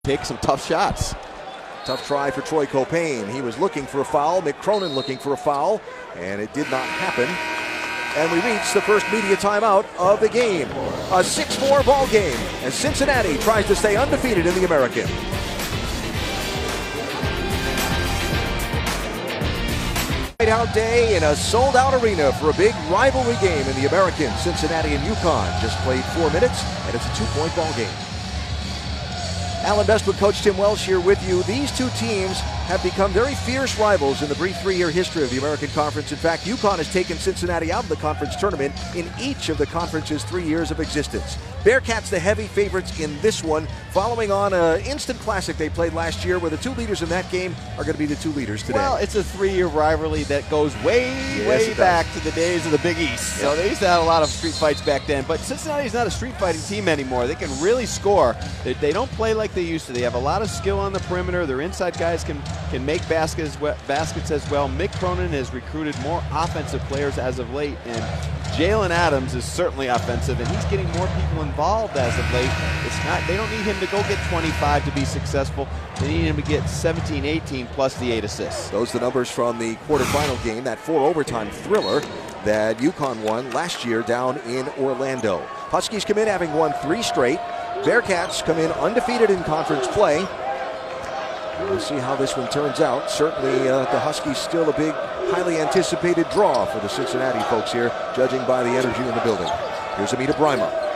take some tough shots. Tough try for Troy Copain. He was looking for a foul. Mick Cronin looking for a foul, and it did not happen. And we reach the first media timeout of the game. A 6-4 ball game as Cincinnati tries to stay undefeated in the American. Whiteout day in a sold-out arena for a big rivalry game in the American. Cincinnati and UConn just played 4 minutes, and it's a 2-point ball game. Alan Bestwood, Coach Tim Welsh here with you. These two teams have become very fierce rivals in the brief 3-year history of the American Conference. In fact, UConn has taken Cincinnati out of the conference tournament in each of the conference's 3 years of existence. Bearcats the heavy favorites in this one, following on an instant classic they played last year, where the two leaders in that game are going to be the two leaders today. Well, it's a 3-year rivalry that goes way back to the days of the Big East. So they used to have a lot of street fights back then. But Cincinnati's not a street fighting team anymore. They can really score. They don't play like they used to. They have a lot of skill on the perimeter. Their inside guys can make baskets as well. Mick Cronin has recruited more offensive players as of late, and Jalen Adams is certainly offensive, and he's getting more people involved as of late. They don't need him to go get 25 to be successful. They need him to get 17, 18 plus the 8 assists. Those are the numbers from the quarterfinal game, that 4-overtime thriller that UConn won last year down in Orlando. Huskies come in having won 3 straight. Bearcats come in undefeated in conference play. We'll see how this one turns out. Certainly the Huskies still a big, highly anticipated draw for the Cincinnati folks here, judging by the energy in the building. Here's Amita Bryma.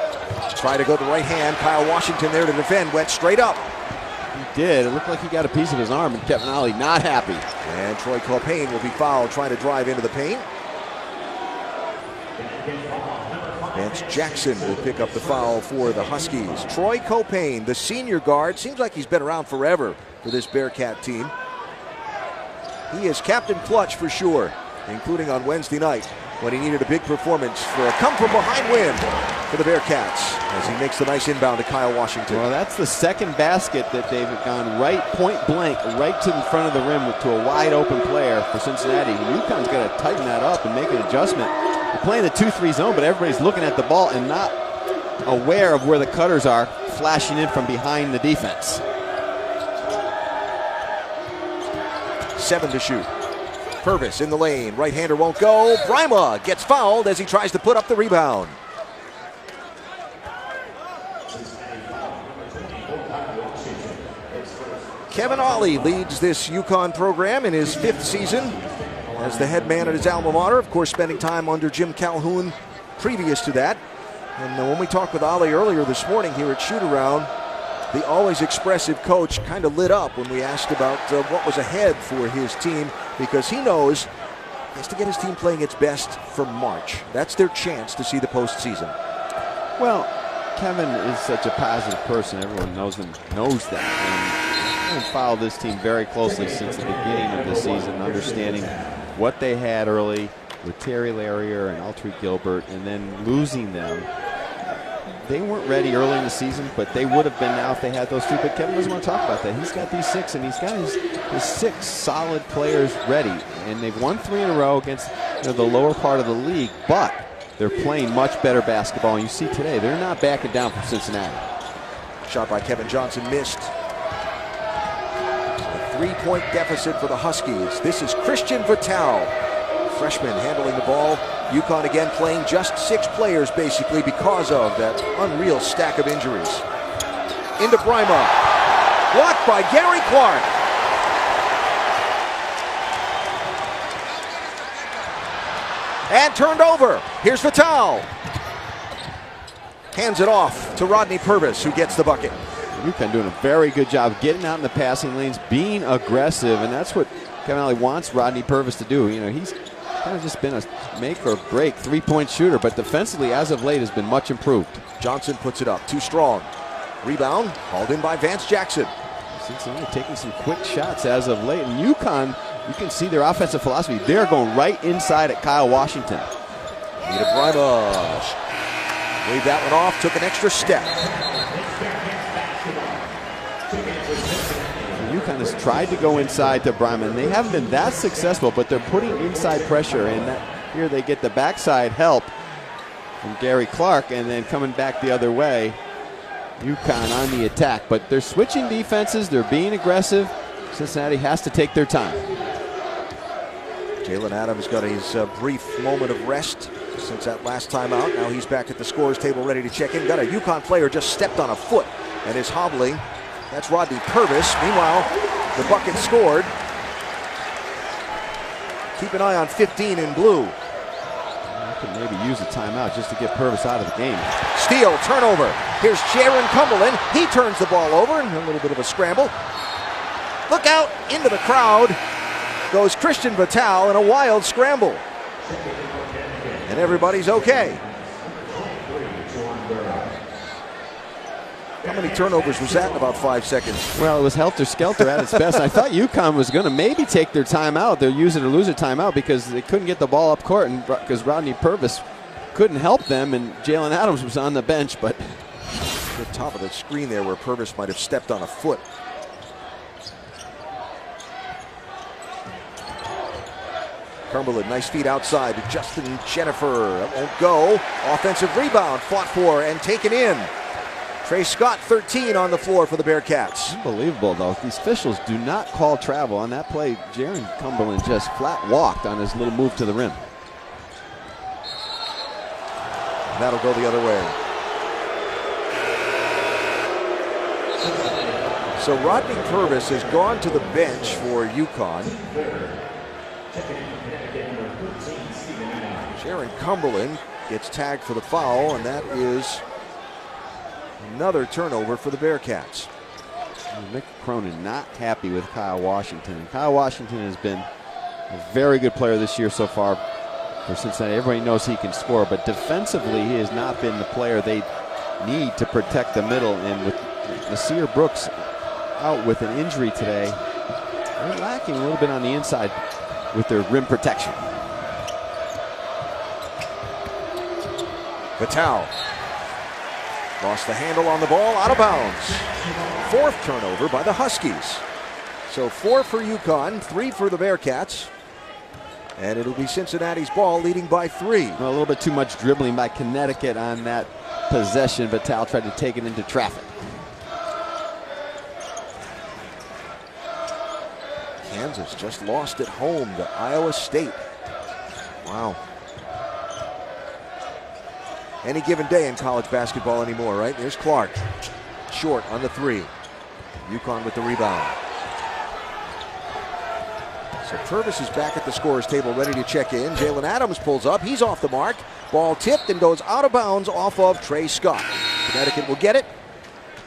Try to go to the right hand. Kyle Washington there to defend. Went straight up. He did. It looked like he got a piece of his arm, and Kevin Ollie not happy. And Troy Copain will be fouled trying to drive into the paint. Vance Jackson will pick up the foul for the Huskies. Troy Copain, the senior guard, seems like he's been around forever for this Bearcat team. He is Captain Clutch for sure, including on Wednesday night when he needed a big performance for a come-from-behind win for the Bearcats as he makes the nice inbound to Kyle Washington. Well, that's the second basket that they've gone right point blank, right to the front of the rim to a wide-open player for Cincinnati. UConn's got to tighten that up and make an adjustment. They're playing the 2-3 zone, but everybody's looking at the ball and not aware of where the cutters are, flashing in from behind the defense. 7 to shoot. Purvis in the lane. Right-hander won't go. Bryma gets fouled as he tries to put up the rebound. Kevin Ollie leads this UConn program in his 5th season as the head man at his alma mater. Of course, spending time under Jim Calhoun previous to that. And when we talked with Ollie earlier this morning here at Shoot-Around, the always expressive coach kind of lit up when we asked about what was ahead for his team, because he knows he has to get his team playing its best for March. That's their chance to see the postseason. Well, Kevin is such a positive person. Everyone knows that. And I've followed this team very closely since the beginning of the season, understanding what they had early with Terry Larrier and Altry Gilbert, and then losing them. They weren't ready early in the season, but they would have been now if they had those 2. But Kevin doesn't want to talk about that. He's got these 6, and he's got his 6 solid players ready. And they've won 3 in a row against the lower part of the league, but they're playing much better basketball. And you see today, they're not backing down from Cincinnati. Shot by Kevin Johnson missed. A 3-point deficit for the Huskies. This is Christian Vital, freshman, handling the ball. UConn again playing just 6 players basically because of that unreal stack of injuries. Into Bryma. Blocked by Gary Clark. And turned over. Here's Vital. Hands it off to Rodney Purvis, who gets the bucket. UConn doing a very good job getting out in the passing lanes, being aggressive, and that's what Kevin Ollie wants Rodney Purvis to do. He's kind of just been a make or break 3-point shooter, but defensively as of late has been much improved. Johnson puts it up, too strong. Rebound hauled in by Vance Jackson. Cincinnati taking some quick shots as of late, and UConn, you can see their offensive philosophy. They're going right inside at Kyle Washington. Amita Bryma waved that one off, took an extra step. UConn has tried to go inside to Bryma, and they haven't been that successful, but they're putting inside pressure, and here they get the backside help from Gary Clark, and then coming back the other way UConn on the attack, but they're switching defenses. They're being aggressive. Cincinnati has to take their time. Jalen Adams got his brief moment of rest since that last time out. Now he's back at the scores table ready to check in. Got a UConn player just stepped on a foot and is hobbling. That's Rodney Purvis. Meanwhile, the bucket scored. Keep an eye on 15 in blue. I could maybe use a timeout just to get Purvis out of the game. Steal, turnover. Here's Jaron Cumberland. He turns the ball over and a little bit of a scramble. Look out into the crowd goes Christian Vital in a wild scramble. And everybody's okay. How many turnovers was that in about 5 seconds? Well, it was helter-skelter at its best. I thought UConn was going to maybe take their timeout. They'll use it or lose a timeout because they couldn't get the ball up court and because Rodney Purvis couldn't help them and Jalen Adams was on the bench. But the top of the screen there where Purvis might have stepped on a foot. Cumberland, nice feed outside to Justin Jennifer. That won't go. Offensive rebound, fought for and taken in. Trey Scott, 13 on the floor for the Bearcats. Unbelievable, though. These officials do not call travel on that play. Jaron Cumberland just flat walked on his little move to the rim. That'll go the other way. So Rodney Purvis has gone to the bench for UConn. Jaron Cumberland gets tagged for the foul, and that is another turnover for the Bearcats. Mick Cronin not happy with Kyle Washington. And Kyle Washington has been a very good player this year so far for Cincinnati. Everybody knows he can score, but defensively he has not been the player they need to protect the middle. And with Nasir Brooks out with an injury today, they're lacking a little bit on the inside with their rim protection. Vital lost the handle on the ball, out of bounds. Fourth turnover by the Huskies. So 4 for UConn, 3 for the Bearcats. And it'll be Cincinnati's ball, leading by 3. Well, a little bit too much dribbling by Connecticut on that possession. Vital tried to take it into traffic. Kansas just lost at home to Iowa State. Wow. Any given day in college basketball anymore, right? There's Clark. Short on the 3. UConn with the rebound. So Purvis is back at the scorer's table ready to check in. Jalen Adams pulls up. He's off the mark. Ball tipped and goes out of bounds off of Trey Scott. Connecticut will get it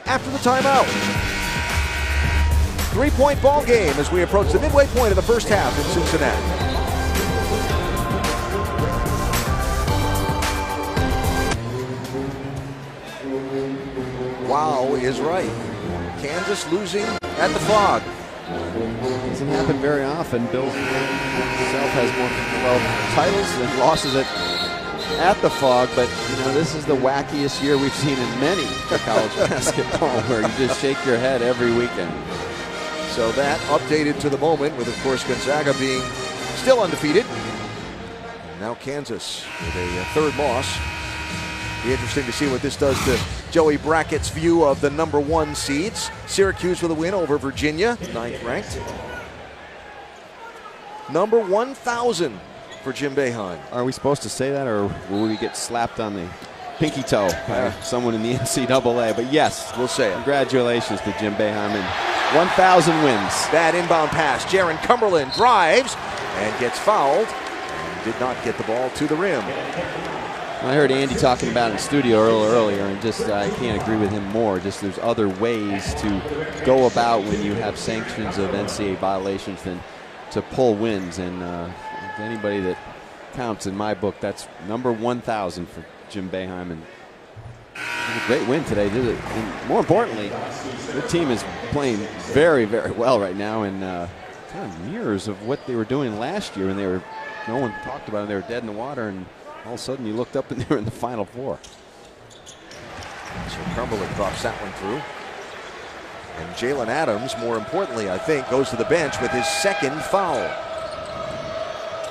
after the timeout. 3-point ball game as we approach the midway point of the first half in Cincinnati. Wow is right. Kansas losing at the Phog. Doesn't happen very often. Bill himself has more 12 titles than losses at the Phog, but you know this is the wackiest year we've seen in many college basketball, where you just shake your head every weekend. So that updated to the moment, with of course Gonzaga being still undefeated. And now Kansas with a third loss. Be interesting to see what this does to Joey Brackett's view of the #1 seeds. Syracuse with a win over Virginia, 9th ranked. Number 1,000 for Jim Boeheim. Are we supposed to say that, or will we get slapped on the pinky toe by someone in the NCAA? But yes, we'll say it. Congratulations to Jim Boeheim and 1,000 wins. Bad inbound pass. Jaron Cumberland drives and gets fouled and did not get the ball to the rim. I heard Andy talking about it in studio earlier, and just I can't agree with him more. Just there's other ways to go about when you have sanctions of NCAA violations than to pull wins. And anybody that counts in my book, that's number 1,000 for Jim Boeheim. And a great win today, did it? And more importantly, the team is playing very, very well right now, and kind of mirrors of what they were doing last year when they were no one talked about it. They were dead in the water, and all of a sudden you looked up and they were in the Final Four. So Cumberland drops that one through. And Jalen Adams, more importantly, I think, goes to the bench with his second foul.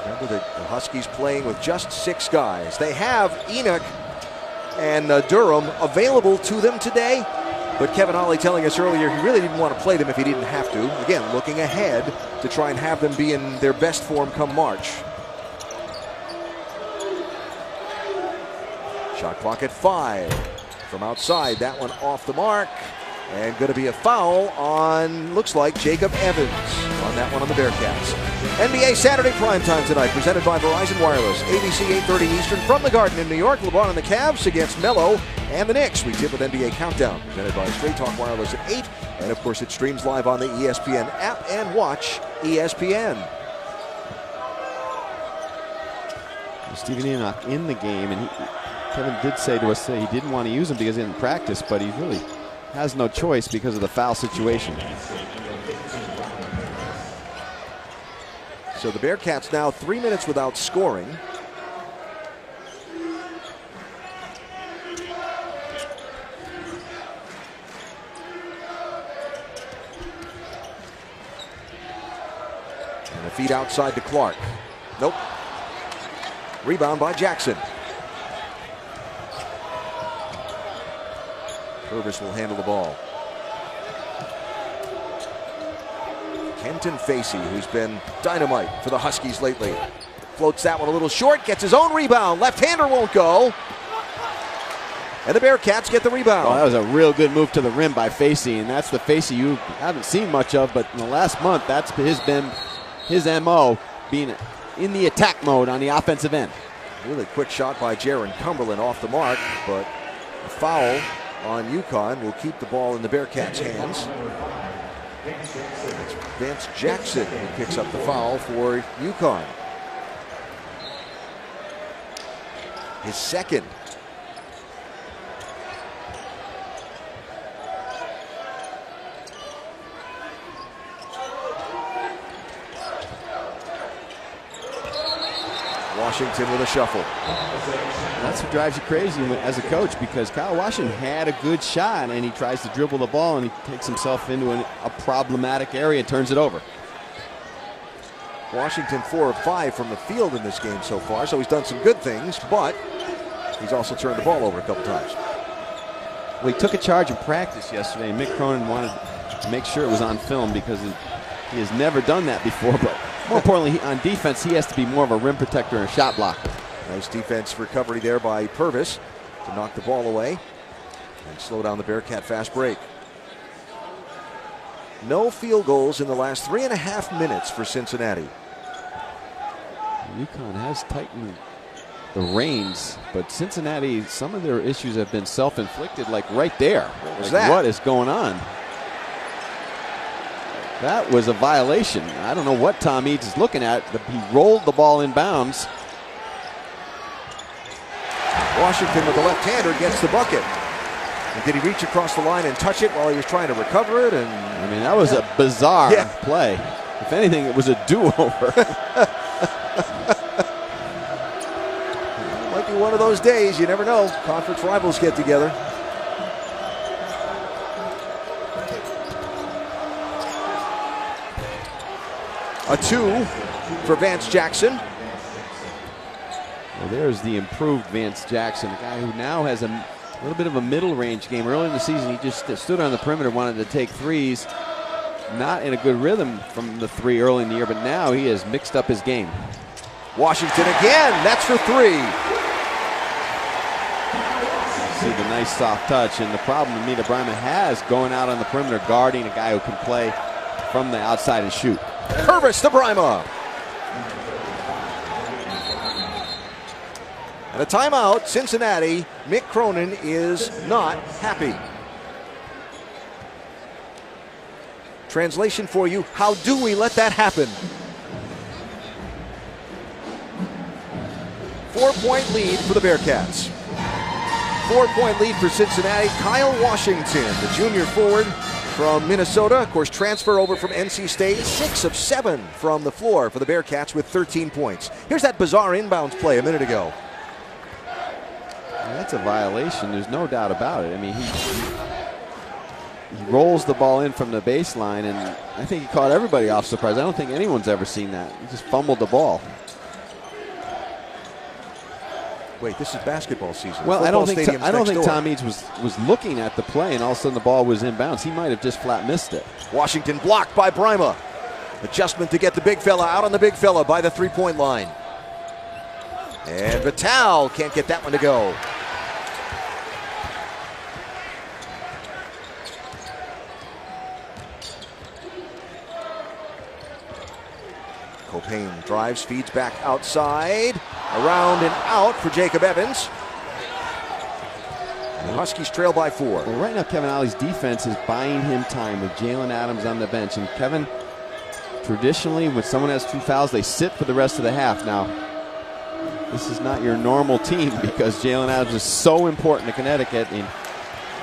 Remember the Huskies playing with just 6 guys. They have Enoch and Durham available to them today. But Kevin Ollie telling us earlier he really didn't want to play them if he didn't have to. Again, looking ahead to try and have them be in their best form come March. Shot clock at 5. From outside, that one off the mark. And going to be a foul on, looks like, Jacob Evans on that one on the Bearcats. NBA Saturday primetime tonight, presented by Verizon Wireless. ABC 8:30 Eastern from the Garden in New York. LeBron and the Cavs against Melo and the Knicks. We tip with NBA Countdown, presented by Straight Talk Wireless at 8. And, of course, it streams live on the ESPN app and watch ESPN. Steven Enoch in the game, and Kevin did say to us that he didn't want to use him because he didn't practice, but he really has no choice because of the foul situation. So the Bearcats now 3 minutes without scoring. And a feed outside to Clark. Nope. Rebound by Jackson. Purvis will handle the ball. Kenton Facey, who's been dynamite for the Huskies lately. Floats that one a little short, gets his own rebound. Left-hander won't go. And the Bearcats get the rebound. Oh, that was a real good move to the rim by Facey, and that's the Facey you haven't seen much of, but in the last month, that's been his MO, being in the attack mode on the offensive end. Really quick shot by Jaron Cumberland off the mark, but a foul on UConn will keep the ball in the Bearcats' hands. It's Vance Jackson who picks up the foul for UConn. His second. Washington with a shuffle. That's what drives you crazy as a coach, because Kyle Washington had a good shot and he tries to dribble the ball and he takes himself into a problematic area and turns it over. Washington 4 of 5 from the field in this game so far, so he's done some good things, but he's also turned the ball over a couple times. Well, he took a charge in practice yesterday, and Mick Cronin wanted to make sure it was on film because he has never done that before, but more importantly, on defense, he has to be more of a rim protector and a shot blocker. Nice defense recovery there by Purvis to knock the ball away and slow down the Bearcat fast break. No field goals in the last 3.5 minutes for Cincinnati. UConn has tightened the reins, but Cincinnati, some of their issues have been self-inflicted, like right there. What was like, that? what is going on? That was a violation. I don't know what Tom Eads is looking at, but he rolled the ball in bounds. Washington with the left-hander gets the bucket. And did he reach across the line and touch it while he was trying to recover it? And I mean, that was a bizarre play. If anything, it was a do-over. It might be one of those days. You never know. Conference rivals get together. A 2 for Vance Jackson. Well, there's the improved Vance Jackson, a guy who now has a little bit of a middle range game. Early in the season, he just stood on the perimeter, wanted to take threes. Not in a good rhythm from the 3 early in the year, but now he has mixed up his game. Washington again, that's for 3. See the nice soft touch, and the problem Amita Bryma has going out on the perimeter, guarding a guy who can play from the outside and shoot. Purvis to Bryma. And a timeout, Cincinnati. Mick Cronin is not happy. Translation for you, how do we let that happen? 4-point lead for the Bearcats. 4-point lead for Cincinnati. Kyle Washington, the junior forward from Minnesota, of course, transfer over from NC State. 6 of 7 from the floor for the Bearcats with 13 points. Here's that bizarre inbounds play a minute ago. That's a violation. There's no doubt about it. I mean, he rolls the ball in from the baseline, and I think he caught everybody off surprise. I don't think anyone's ever seen that. He just fumbled the ball. Wait, this is basketball season. Well, I don't think door. Tom Eads was looking at the play, and all of a sudden the ball was inbounds. He might have just flat missed it. Washington blocked by Brima. Adjustment to get the big fella out on the big fella by the three-point line. And Vital can't get that one to go. Copain drives, feeds back outside. Around and out for Jacob Evans. And the Huskies trail by 4. Well, right now, Kevin Ollie's defense is buying him time with Jalen Adams on the bench. And Kevin, traditionally, when someone has 2 fouls, they sit for the rest of the half. Now, this is not your normal team because Jalen Adams is so important to Connecticut. And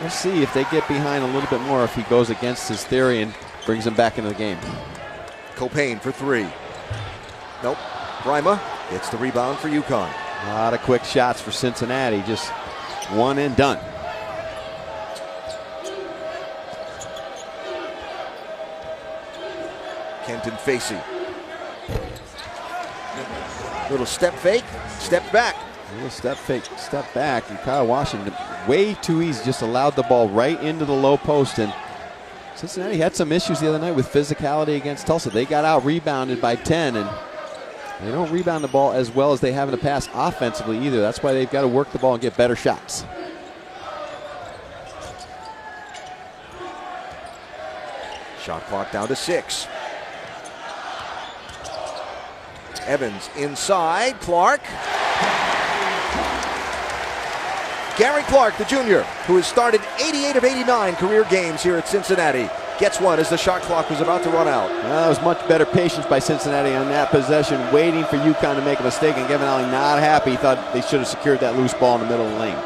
we'll see if they get behind a little bit more if he goes against his theory and brings them back into the game. Copain for 3. Nope. Brima gets the rebound for UConn. A lot of quick shots for Cincinnati. Just one and done. Kenton Facey. Little step fake, step back. A little step fake, step back. And Kyle Washington, way too easy, just allowed the ball right into the low post. And Cincinnati had some issues the other night with physicality against Tulsa. They got out rebounded by 10, and they don't rebound the ball as well as they have in the past offensively either. That's why they've got to work the ball and get better shots. Shot clock down to 6. Evans inside. Clark. Gary Clark, the junior, who has started 88 of 89 career games here at Cincinnati, gets one as the shot clock was about to run out. Well, that was much better patience by Cincinnati on that possession, waiting for UConn to make a mistake, and Kevin Ollie not happy. He thought they should have secured that loose ball in the middle of the lane.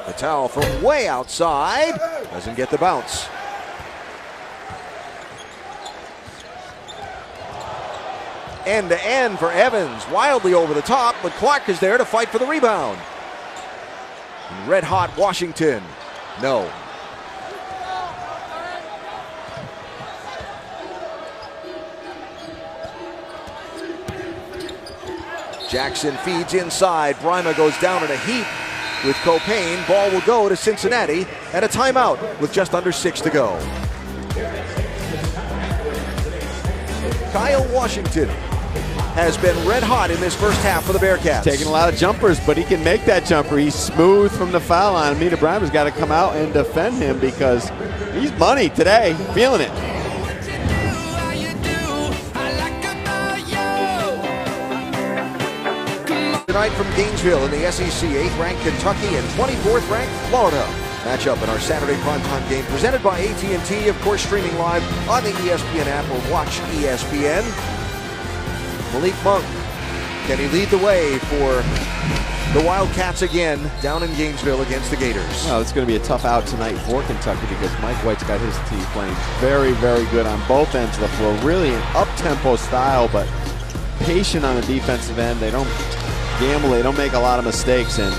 Vital from way outside. Doesn't get the bounce. End to end for Evans. Wildly over the top, but Clark is there to fight for the rebound. Red hot Washington. No. Jackson feeds inside. Brima goes down in a heap with Copain. Ball will go to Cincinnati and a timeout with just under 6 to go. Kyle Washington has been red hot in this first half for the Bearcats. Taking a lot of jumpers, but he can make that jumper. He's smooth from the foul line. Mina Brima's got to come out and defend him because he's money today, feeling it. Tonight from Gainesville in the SEC, 8th-ranked Kentucky and 24th-ranked Florida. Matchup in our Saturday primetime game presented by AT&T, of course streaming live on the ESPN app or watch ESPN. Malik Monk, can he lead the way for the Wildcats again down in Gainesville against the Gators? Well, it's going to be a tough out tonight for Kentucky because Mike White's got his team playing very, very good on both ends of the floor. Really an up-tempo style, but patient on the defensive end. They don't gamble. They don't make a lot of mistakes. And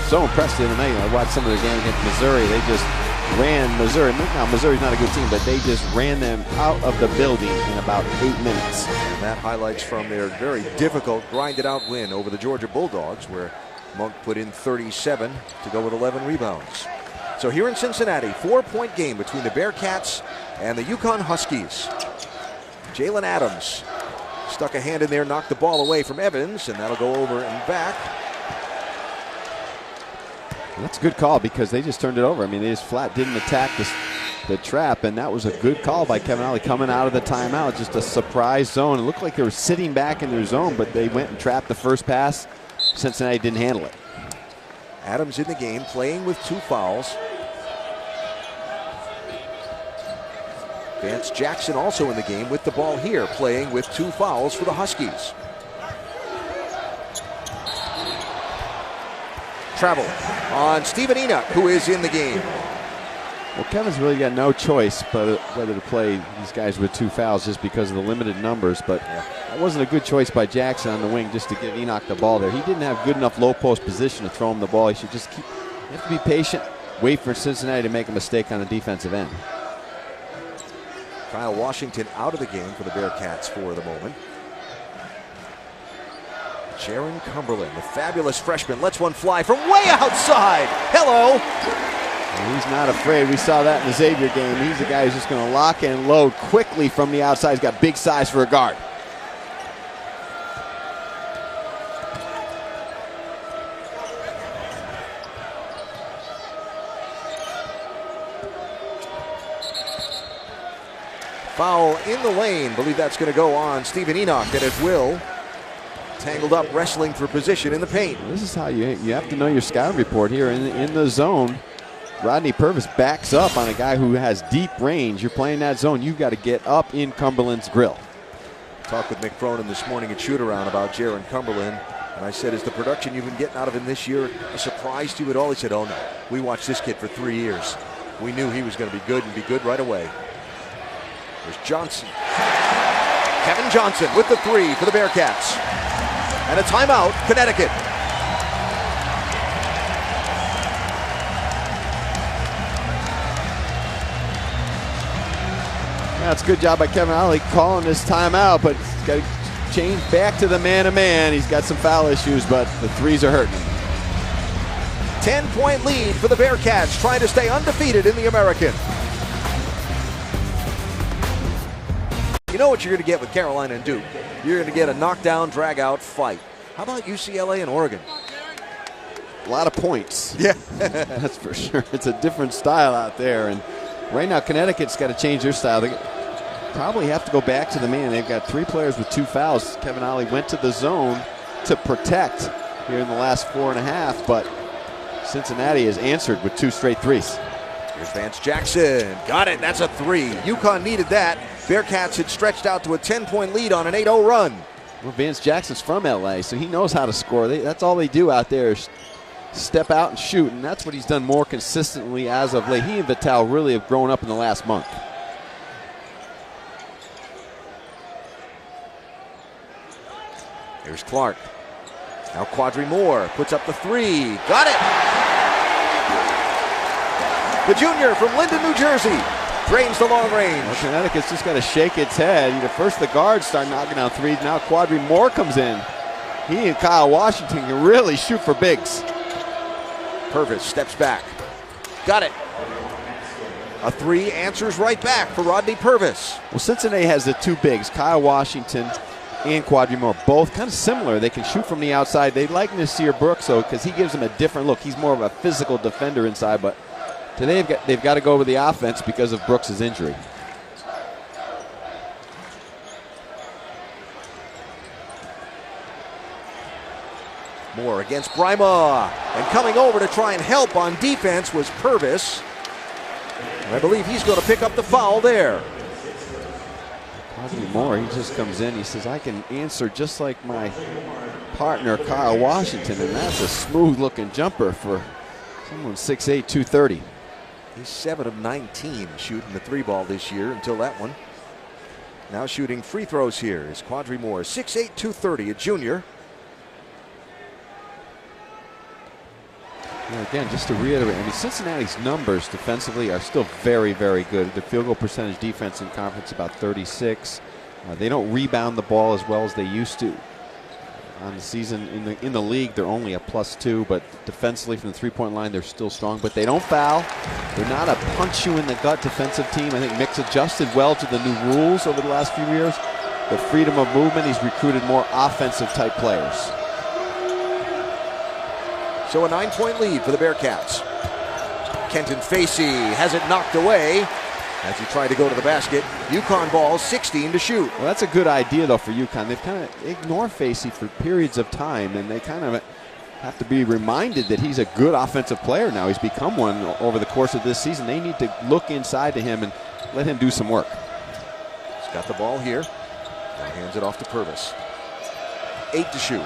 so impressed the other night. I watched some of their game against Missouri. They just ran Missouri. Now, Missouri's not a good team, but they just ran them out of the building in about 8 minutes. And that highlights from their very difficult, grinded-out win over the Georgia Bulldogs, where Monk put in 37 to go with 11 rebounds. So here in Cincinnati, 4-point game between the Bearcats and the UConn Huskies. Jalen Adams stuck a hand in there, knocked the ball away from Evans, and that'll go over and back. That's a good call because they just turned it over. I mean, they just flat didn't attack the trap, and that was a good call by Kevin Ollie coming out of the timeout. Just a surprise zone. It looked like they were sitting back in their zone, but they went and trapped the first pass. Cincinnati didn't handle it. Adams in the game, playing with 2 fouls. Vance Jackson also in the game with the ball here, playing with 2 fouls for the Huskies. Travel on Stephen Enoch, who is in the game. Well, Kevin's really got no choice but whether to play these guys with 2 fouls just because of the limited numbers. But that wasn't a good choice by Jackson on the wing just to give Enoch the ball there. He didn't have good enough low post position to throw him the ball. He should just you have to be patient, wait for Cincinnati to make a mistake on the defensive end. Kyle Washington out of the game for the Bearcats for the moment. Jaron Cumberland, the fabulous freshman, lets one fly from way outside. Hello. He's not afraid. We saw that in the Xavier game. He's the guy who's just going to lock and load quickly from the outside. He's got big size for a guard. Foul in the lane. Believe that's going to go on Stephen Enoch, and it will. Tangled up, wrestling for position in the paint. This is how you have to know your scouting report here. In the zone, Rodney Purvis backs up on a guy who has deep range. You're playing that zone. You've got to get up in Cumberland's grill. Talked with Mick Cronin this morning at shoot-around about Jaron Cumberland. And I said, is the production you've been getting out of him this year a surprise to you at all? He said, oh no. We watched this kid for 3 years. We knew he was going to be good and be good right away. There's Johnson. Kevin Johnson with the three for the Bearcats. And a timeout, Connecticut. That's a good job by Kevin Ollie calling this timeout, but he's got to change back to the man-to-man. He's got some foul issues, but the threes are hurting him. 10-point lead for the Bearcats, trying to stay undefeated in the American. You know what you're going to get with Carolina and Duke. You're going to get a knockdown, drag-out fight. How about UCLA and Oregon? A lot of points. Yeah. That's for sure. It's a different style out there. And right now, Connecticut's got to change their style. They probably have to go back to the man. They've got 3 players with 2 fouls. Kevin Ollie went to the zone to protect here in the last 4.5, but Cincinnati has answered with 2 straight threes. Here's Vance Jackson. Got it. That's a 3. UConn needed that. Bearcats had stretched out to a 10-point lead on an 8-0 run. Well, Vance Jackson's from L.A., so he knows how to score. That's all they do out there is step out and shoot, and that's what he's done more consistently as of late. He and Vitale really have grown up in the last month. Here's Clark. Now Quadri Moore puts up the 3. Got it! The junior from Linden, New Jersey, drains the long range. Well, Connecticut's just got to shake its head. First the guards start knocking down threes. Now Quadri Moore comes in. He and Kyle Washington can really shoot for bigs. Purvis steps back. Got it. A 3 answers right back for Rodney Purvis. Well, Cincinnati has the 2 bigs, Kyle Washington and Quadri Moore, both kind of similar. They can shoot from the outside. They like Nasir Brooks, though, because he gives them a different look. He's more of a physical defender inside, but today they've got to go with the offense because of Brooks' injury. Moore against Brima. And coming over to try and help on defense was Purvis. And I believe he's going to pick up the foul there. Quadri Moore, he just comes in. He says, I can answer just like my partner, Kyle Washington. And that's a smooth-looking jumper for someone 6'8", 230. He's 7 of 19 shooting the 3-ball this year until that one. Now shooting free throws here is Quadri Moore, 6'8", 230, a junior. Again, just to reiterate, I mean, Cincinnati's numbers defensively are still very, very good. The field goal percentage defense in conference about 36. They don't rebound the ball as well as they used to. On the season in the league, they're only a +2, but defensively from the 3-point line, they're still strong. But they don't foul. They're not a punch-you-in-the-gut defensive team. I think Mick's adjusted well to the new rules over the last few years. The freedom of movement, he's recruited more offensive-type players. So a 9-point lead for the Bearcats. Kenton Facey has it knocked away as he tried to go to the basket. UConn ball, 16 to shoot. Well, that's a good idea, though, for UConn. They've kind of ignored Facey for periods of time, and they kind of have to be reminded that he's a good offensive player now. He's become one over the course of this season. They need to look inside to him and let him do some work. He's got the ball here. Now hands it off to Purvis. 8 to shoot.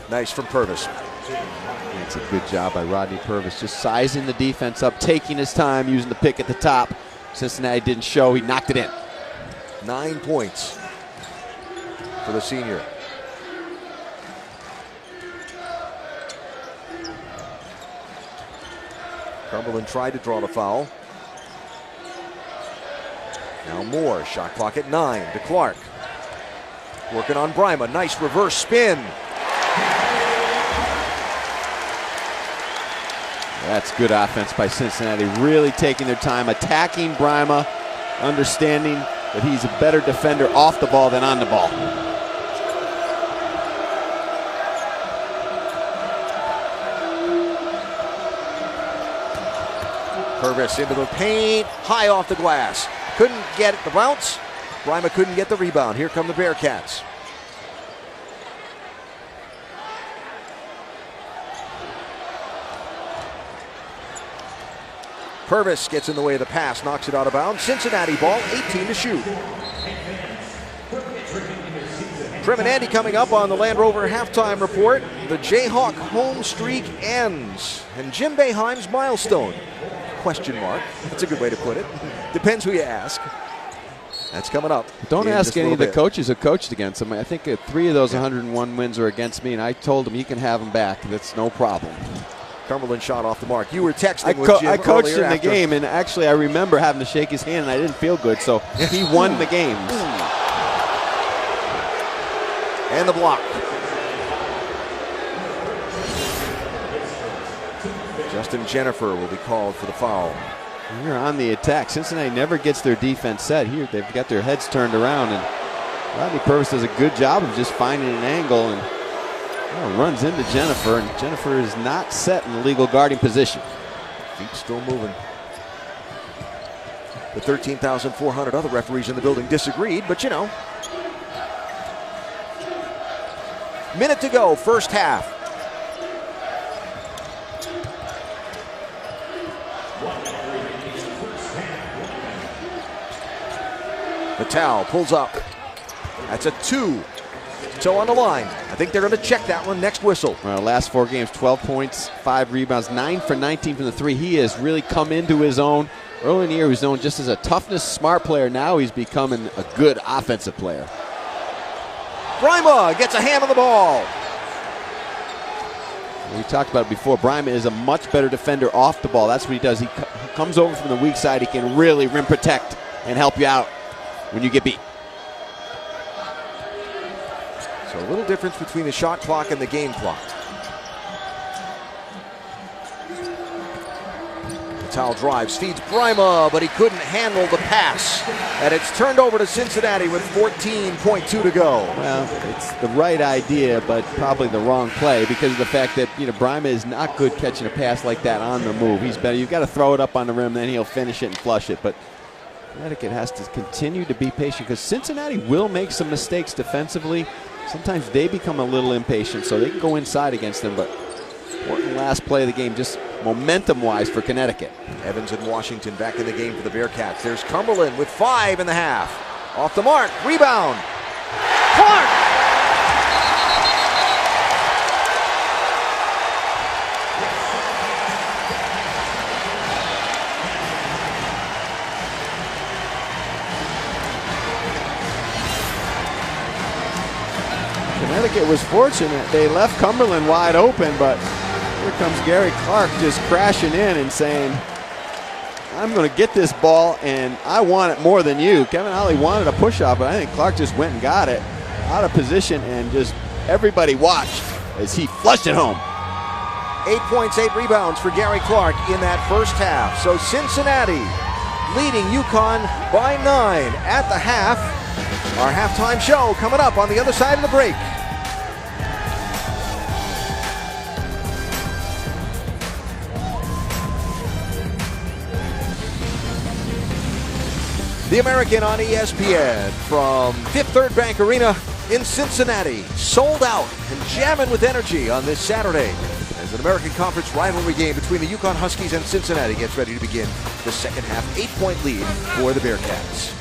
Nice from Purvis. That's a good job by Rodney Purvis, just sizing the defense up, taking his time, using the pick at the top. Cincinnati didn't show. He knocked it in. 9 points for the senior. Cumberland tried to draw the foul. Now Moore, shot clock at 9 to Clark. Working on Brima, nice reverse spin. That's good offense by Cincinnati, really taking their time, attacking Brima, understanding that he's a better defender off the ball than on the ball. Purvis into the paint, high off the glass. Couldn't get the bounce. Brima couldn't get the rebound. Here come the Bearcats. Purvis gets in the way of the pass, knocks it out of bounds. Cincinnati ball, 18 to shoot. Trim and Andy coming up on the Land Rover halftime report. The Jayhawk home streak ends. And Jim Boeheim's milestone? Question mark. That's a good way to put it. Depends who you ask. That's coming up. Don't ask any of the coaches who coached against him. I think 3 of those 101 wins are against me, and I told him he can have them back. That's no problem. Cumberland shot off the mark. You were texting with Jim I coached in the after game, and actually I remember having to shake his hand, and I didn't feel good, so he won the games. And the block. Justin Jennifer will be called for the foul. You're on the attack. Cincinnati never gets their defense set. Here they've got their heads turned around, and Rodney Purvis does a good job of just finding an angle and runs into Jennifer, and Jennifer is not set in the legal guarding position. Feet still moving. The 13,400 other referees in the building disagreed, but you know. Minute to go, first half. Vitale pulls up. That's a 2. So on the line. I think they're going to check that one next whistle. Well, last 4 games, 12 points, 5 rebounds, 9 for 19 from the 3. He has really come into his own. Early in the year, he was known just as a toughness, smart player. Now he's becoming a good offensive player. Brima gets a hand on the ball. We talked about it before. Brima is a much better defender off the ball. That's what he does. He comes over from the weak side. He can really rim protect and help you out when you get beat. So a little difference between the shot clock and the game clock. Vitale drives, feeds Brima, but he couldn't handle the pass. And it's turned over to Cincinnati with 14.2 to go. Well, it's the right idea, but probably the wrong play because of the fact that Brima is not good catching a pass like that on the move. He's better. You've got to throw it up on the rim, then he'll finish it and flush it. But Connecticut has to continue to be patient because Cincinnati will make some mistakes defensively. Sometimes they become a little impatient, so they can go inside against them. But important last play of the game, just momentum-wise for Connecticut. Evans and Washington back in the game for the Bearcats. There's Cumberland with 5 in the half. Off the mark, rebound. Clark! Connecticut was fortunate. They left Cumberland wide open, but here comes Gary Clark just crashing in and saying, I'm going to get this ball, and I want it more than you. Kevin Ollie wanted a push-off, but I think Clark just went and got it out of position, and just everybody watched as he flushed it home. 8 points, 8 rebounds for Gary Clark in that first half. So Cincinnati leading UConn by 9 at the half. Our halftime show coming up on the other side of the break. The American on ESPN from Fifth Third Bank Arena in Cincinnati. Sold out and jamming with energy on this Saturday as an American Conference rivalry game between the UConn Huskies and Cincinnati gets ready to begin the second half. 8-point lead for the Bearcats.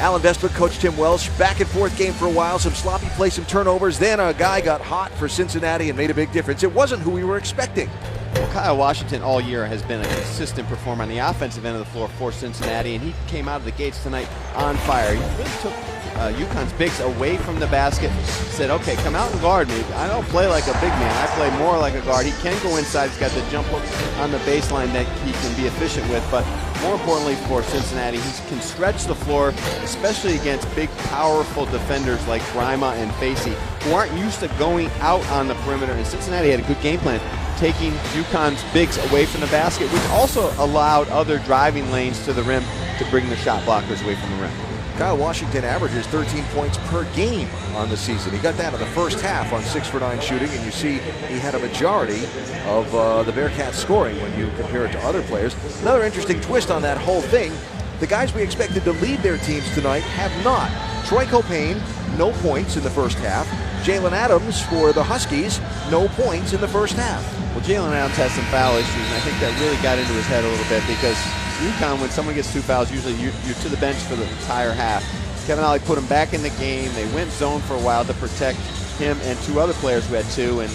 Alan Bestwick, Coach Tim Welsh, back and forth game for a while. Some sloppy play, some turnovers. Then a guy got hot for Cincinnati and made a big difference. It wasn't who we were expecting. Well, Kyle Washington all year has been a consistent performer on the offensive end of the floor for Cincinnati, and he came out of the gates tonight on fire. He really took UConn's bigs away from the basket, said, okay, come out and guard me. I don't play like a big man. I play more like a guard. He can go inside. He's got the jump hook on the baseline that he can be efficient with, but more importantly for Cincinnati, he can stretch the floor, especially against big, powerful defenders like Brima and Facey, who aren't used to going out on the perimeter. And Cincinnati had a good game plan, taking UConn's bigs away from the basket, which also allowed other driving lanes to the rim to bring the shot blockers away from the rim. Kyle Washington averages 13 points per game on the season. He got that in the first half on 6 for 9 shooting, and you see he had a majority of the Bearcats scoring when you compare it to other players. Another interesting twist on that whole thing, the guys we expected to lead their teams tonight have not. Troy Copain, no points in the first half. Jalen Adams for the Huskies, no points in the first half. Well, Jalen Adams has some foul issues, and I think that really got into his head a little bit because UConn, when someone gets 2 fouls, usually you're to the bench for the entire half. Kevin Ollie put him back in the game. They went zone for a while to protect him and 2 other players who had 2, and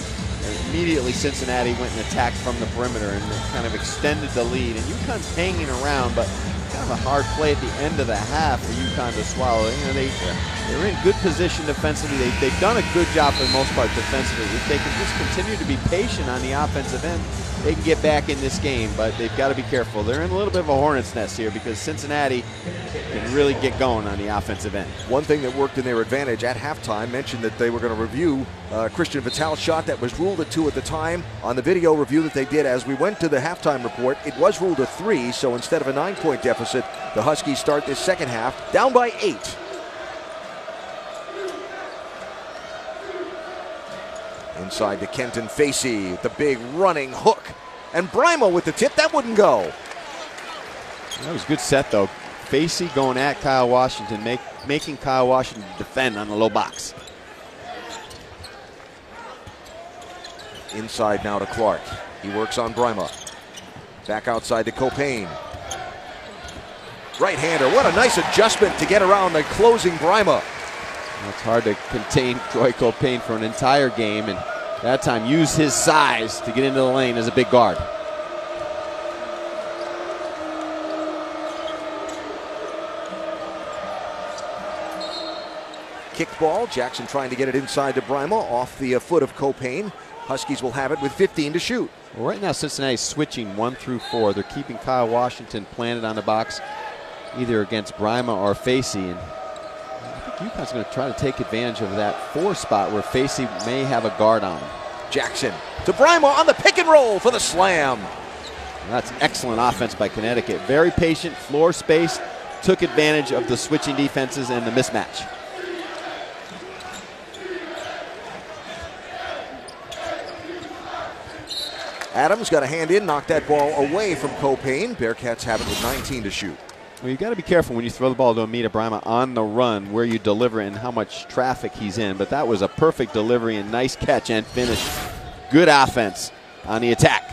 immediately Cincinnati went and attacked from the perimeter and kind of extended the lead. And UConn's hanging around, but kind of a hard play at the end of the half for UConn to swallow. You know, they're in good position defensively. They've done a good job for the most part defensively. If they can just continue to be patient on the offensive end, they can get back in this game, but they've got to be careful. They're in a little bit of a hornet's nest here because Cincinnati can really get going on the offensive end. One thing that worked in their advantage at halftime, mentioned that they were going to review Christian Vital's shot that was ruled a 2 at the time. On the video review that they did as we went to the halftime report, it was ruled a 3, so instead of a 9-point deficit, the Huskies start this second half down by 8. Inside to Kenton Facey with the big running hook. And Brima with the tip, that wouldn't go. That was a good set, though. Facey going at Kyle Washington, making Kyle Washington defend on the low box. Inside now to Clark. He works on Brima. Back outside to Copain. Right-hander, what a nice adjustment to get around the closing Brima. It's hard to contain Troy Copain for an entire game, and that time use his size to get into the lane as a big guard. Kicked ball, Jackson trying to get it inside to Brima off the foot of Copain. Huskies will have it with 15 to shoot. Well, right now Cincinnati's switching 1 through 4. They're keeping Kyle Washington planted on the box either against Brima or Facey, and UConn's going to try to take advantage of that 4 spot where Facey may have a guard on him. Jackson to Brima on the pick and roll for the slam. That's excellent offense by Connecticut. Very patient, floor space, took advantage of the switching defenses and the mismatch. Adams got a hand in, knocked that ball away from Copain. Bearcats have it with 19 to shoot. Well, you got to be careful when you throw the ball to Amita Brima on the run where you deliver and how much traffic he's in. But that was a perfect delivery and nice catch and finish. Good offense on the attack.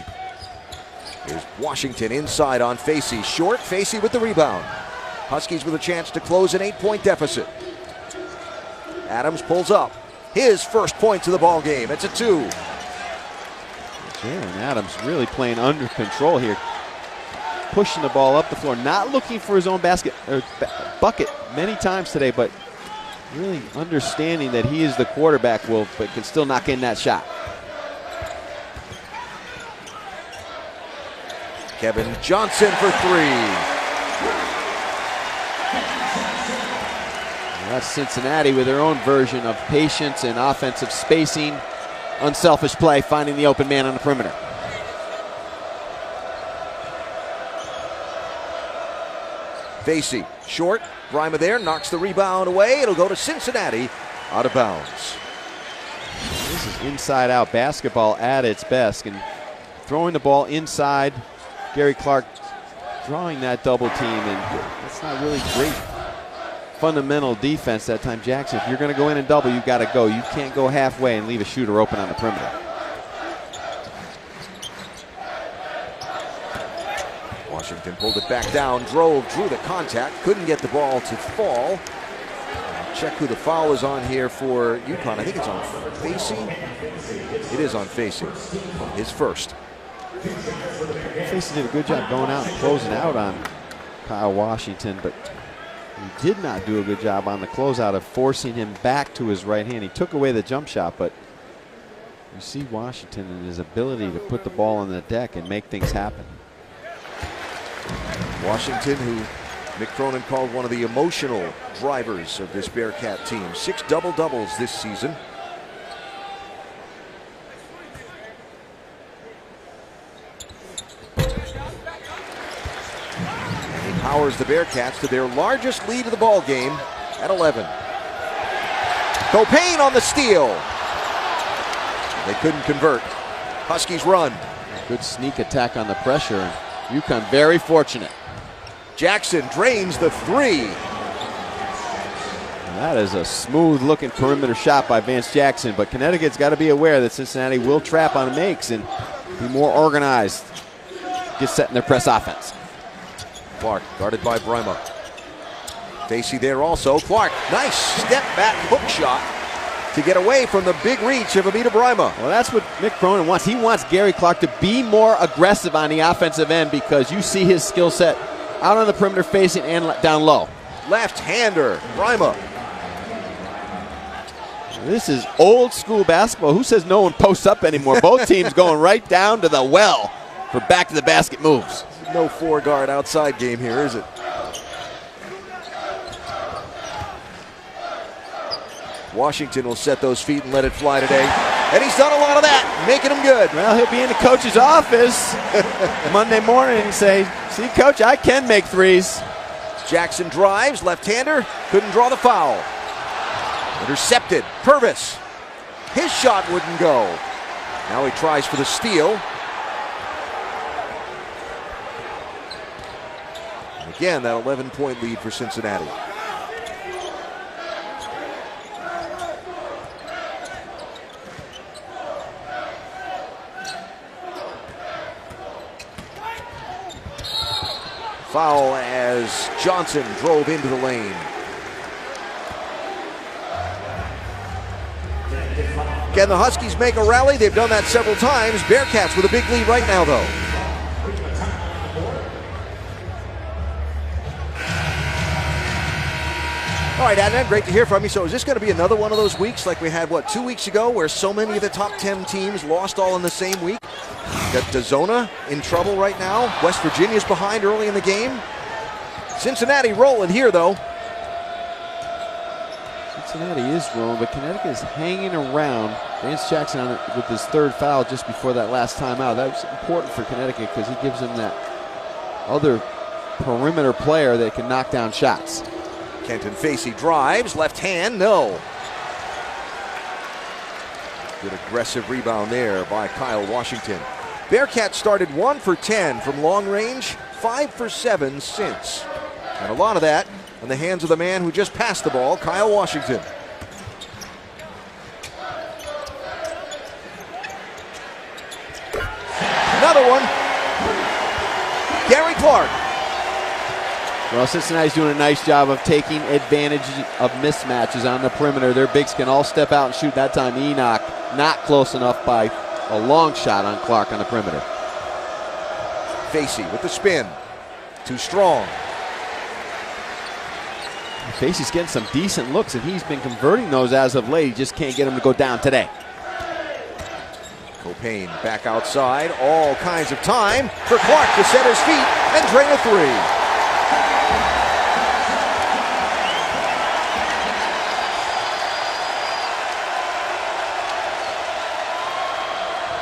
Here's Washington inside on Facey. Short, Facey with the rebound. Huskies with a chance to close an 8-point deficit. Adams pulls up. His first points of the ball game. It's a 2. Jalen Adams really playing under control here. Pushing the ball up the floor, not looking for his own bucket many times today, but really understanding that he is the quarterback, but can still knock in that shot. Kevin Johnson for 3. That's Cincinnati with their own version of patience and offensive spacing. Unselfish play, finding the open man on the perimeter. Facey, short, Brima there, knocks the rebound away. It'll go to Cincinnati, out of bounds. This is inside-out basketball at its best, and throwing the ball inside, Gary Clark drawing that double team, and that's not really great fundamental defense that time. Jackson, if you're going to go in and double, you've got to go. You can't go halfway and leave a shooter open on the perimeter. Washington pulled it back down, drove, drew the contact, couldn't get the ball to fall. Check who the foul is on here for UConn. I think it's on Facey. It is on Facey. His first. Facey did a good job going out and closing out on Kyle Washington, but he did not do a good job on the closeout of forcing him back to his right hand. He took away the jump shot, but you see Washington and his ability to put the ball on the deck and make things happen. Washington, who Mick Cronin called one of the emotional drivers of this Bearcat team. 6 double-doubles this season. And he powers the Bearcats to their largest lead of the ball game at 11. Copain on the steal. They couldn't convert. Huskies run. Good sneak attack on the pressure. UConn very fortunate. Jackson drains the 3. And that is a smooth looking perimeter shot by Vance Jackson, but Connecticut's got to be aware that Cincinnati will trap on makes and be more organized. Get set in their press offense. Clark guarded by Brima. Facey there also. Clark, nice step back hook shot to get away from the big reach of Amita Brima. Well, that's what Mick Cronin wants. He wants Gary Clark to be more aggressive on the offensive end because you see his skill set out on the perimeter facing and down low. Left-hander, Brima. This is old school basketball. Who says no one posts up anymore? Both teams going right down to the well for back to the basket moves. No 4-guard outside game here, is it? Washington will set those feet and let it fly today. And he's done a lot of that, making them good. Well, he'll be in the coach's office Monday morning and say, see, coach, I can make threes. Jackson drives, left-hander, couldn't draw the foul. Intercepted, Purvis. His shot wouldn't go. Now he tries for the steal. And again, that 11-point lead for Cincinnati. Foul as Johnson drove into the lane. Can the Huskies make a rally? They've done that several times. Bearcats with a big lead right now, though. All right, Adnan, great to hear from you. So is this going to be another one of those weeks like we had, 2 weeks ago, where so many of the top 10 teams lost all in the same week? Got Dazona in trouble right now. West Virginia's behind early in the game. Cincinnati rolling here, though. Cincinnati is rolling, but Connecticut is hanging around. Vance Jackson on it with his 3rd foul just before that last timeout. That was important for Connecticut because he gives them that other perimeter player that can knock down shots. Kenton Facey drives, left hand, no. Good aggressive rebound there by Kyle Washington. Bearcats started 1 for 10 from long range, 5 for 7 since. And a lot of that in the hands of the man who just passed the ball, Kyle Washington. Another one. Gary Clark. Well, Cincinnati's doing a nice job of taking advantage of mismatches on the perimeter. Their bigs can all step out and shoot. That time Enoch not close enough by a long shot on Clark on the perimeter. Facey with the spin. Too strong. Facey's getting some decent looks, and he's been converting those as of late. He just can't get them to go down today. Copain back outside. All kinds of time for Clark to set his feet and drain a 3.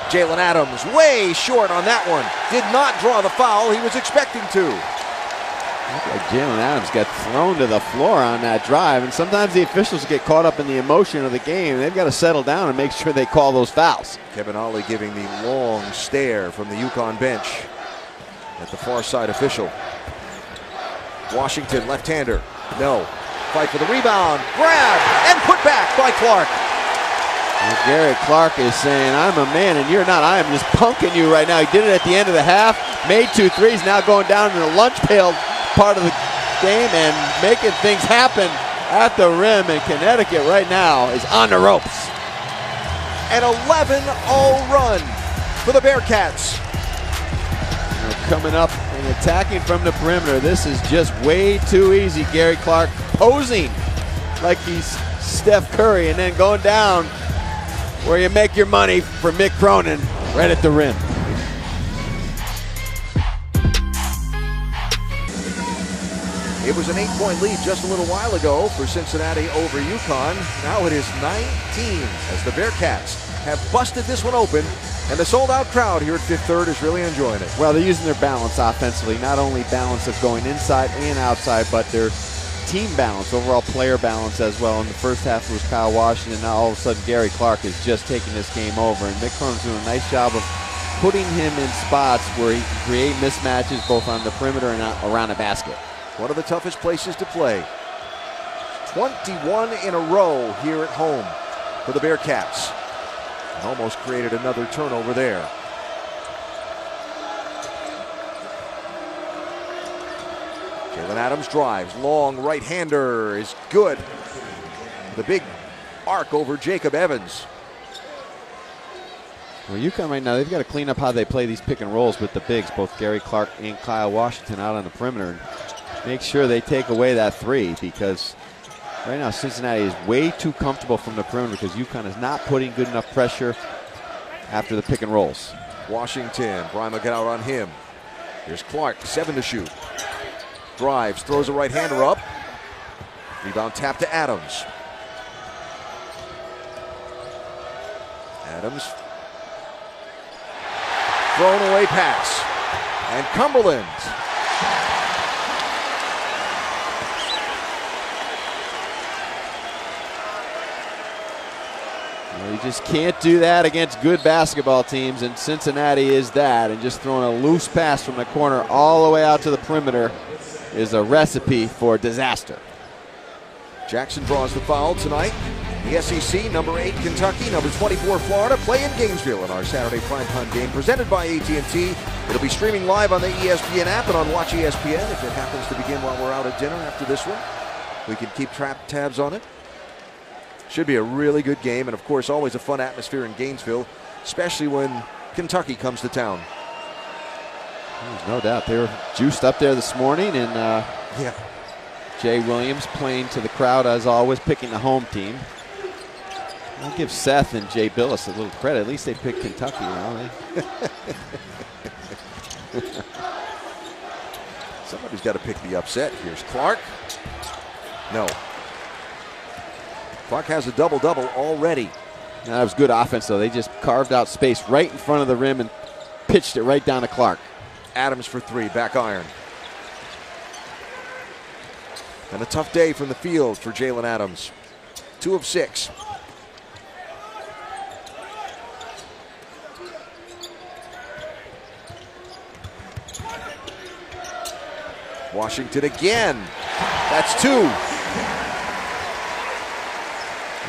Jalen Adams way short on that one. Did not draw the foul he was expecting to. Like Jalen Adams got thrown to the floor on that drive, and sometimes the officials get caught up in the emotion of the game. They've got to settle down and make sure they call those fouls. Kevin Ollie giving the long stare from the UConn bench at the far side official. Washington, left-hander, no. Fight for the rebound, grab, and put back by Clark. And Garrett Clark is saying, I'm a man and you're not. I am just punking you right now. He did it at the end of the half, made 2 threes, now going down in the lunch pail part of the game and making things happen at the rim. And Connecticut right now is on the ropes. An 11-0 run for the Bearcats. They're coming up and attacking from the perimeter. This is just way too easy. Gary Clark posing like he's Steph Curry and then going down where you make your money for Mick Cronin right at the rim. It was an 8-point lead just a little while ago for Cincinnati over UConn. Now it is 19 as the Bearcats have busted this one open, and the sold-out crowd here at Fifth Third is really enjoying it. Well, they're using their balance offensively, not only balance of going inside and outside, but their team balance, overall player balance as well. In the first half it was Kyle Washington. Now all of a sudden Gary Clark is just taking this game over, and Mick Cronin's doing a nice job of putting him in spots where he can create mismatches both on the perimeter and around the basket. One of the toughest places to play. 21 in a row here at home for the Bearcats. And almost created another turnover there. Jalen Adams drives. Long right-hander is good. The big arc over Jacob Evans. Well, UConn right now, they've got to clean up how they play these pick and rolls with the bigs, both Gary Clark and Kyle Washington out on the perimeter. And make sure they take away that three, because right now Cincinnati is way too comfortable from the perimeter because UConn is not putting good enough pressure after the pick and rolls. Washington, Brian will get out on him. Here's Clark, 7 to shoot. Drives, throws a right-hander up. Rebound tap to Adams. Adams. Thrown away pass. And Cumberland. Well, you just can't do that against good basketball teams, and Cincinnati is that. And just throwing a loose pass from the corner all the way out to the perimeter is a recipe for disaster. Jackson draws the foul tonight. The SEC, number 8 Kentucky, number 24 Florida, play in Gainesville in our Saturday primetime game presented by AT&T. It'll be streaming live on the ESPN app and on Watch ESPN if it happens to begin while we're out at dinner after this one. We can keep tabs on it. Should be a really good game, and of course always a fun atmosphere in Gainesville, especially when Kentucky comes to town. There's no doubt they were juiced up there this morning, and yeah, Jay Williams playing to the crowd as always, picking the home team. I'll give Seth and Jay Billis a little credit. At least they picked Kentucky, you know. Somebody's got to pick the upset. Here's Clark. No. Clark has a double-double already. That was good offense, though. They just carved out space right in front of the rim and pitched it right down to Clark. Adams for 3, back iron. And a tough day from the field for Jalen Adams. 2 of 6. Washington again. That's 2.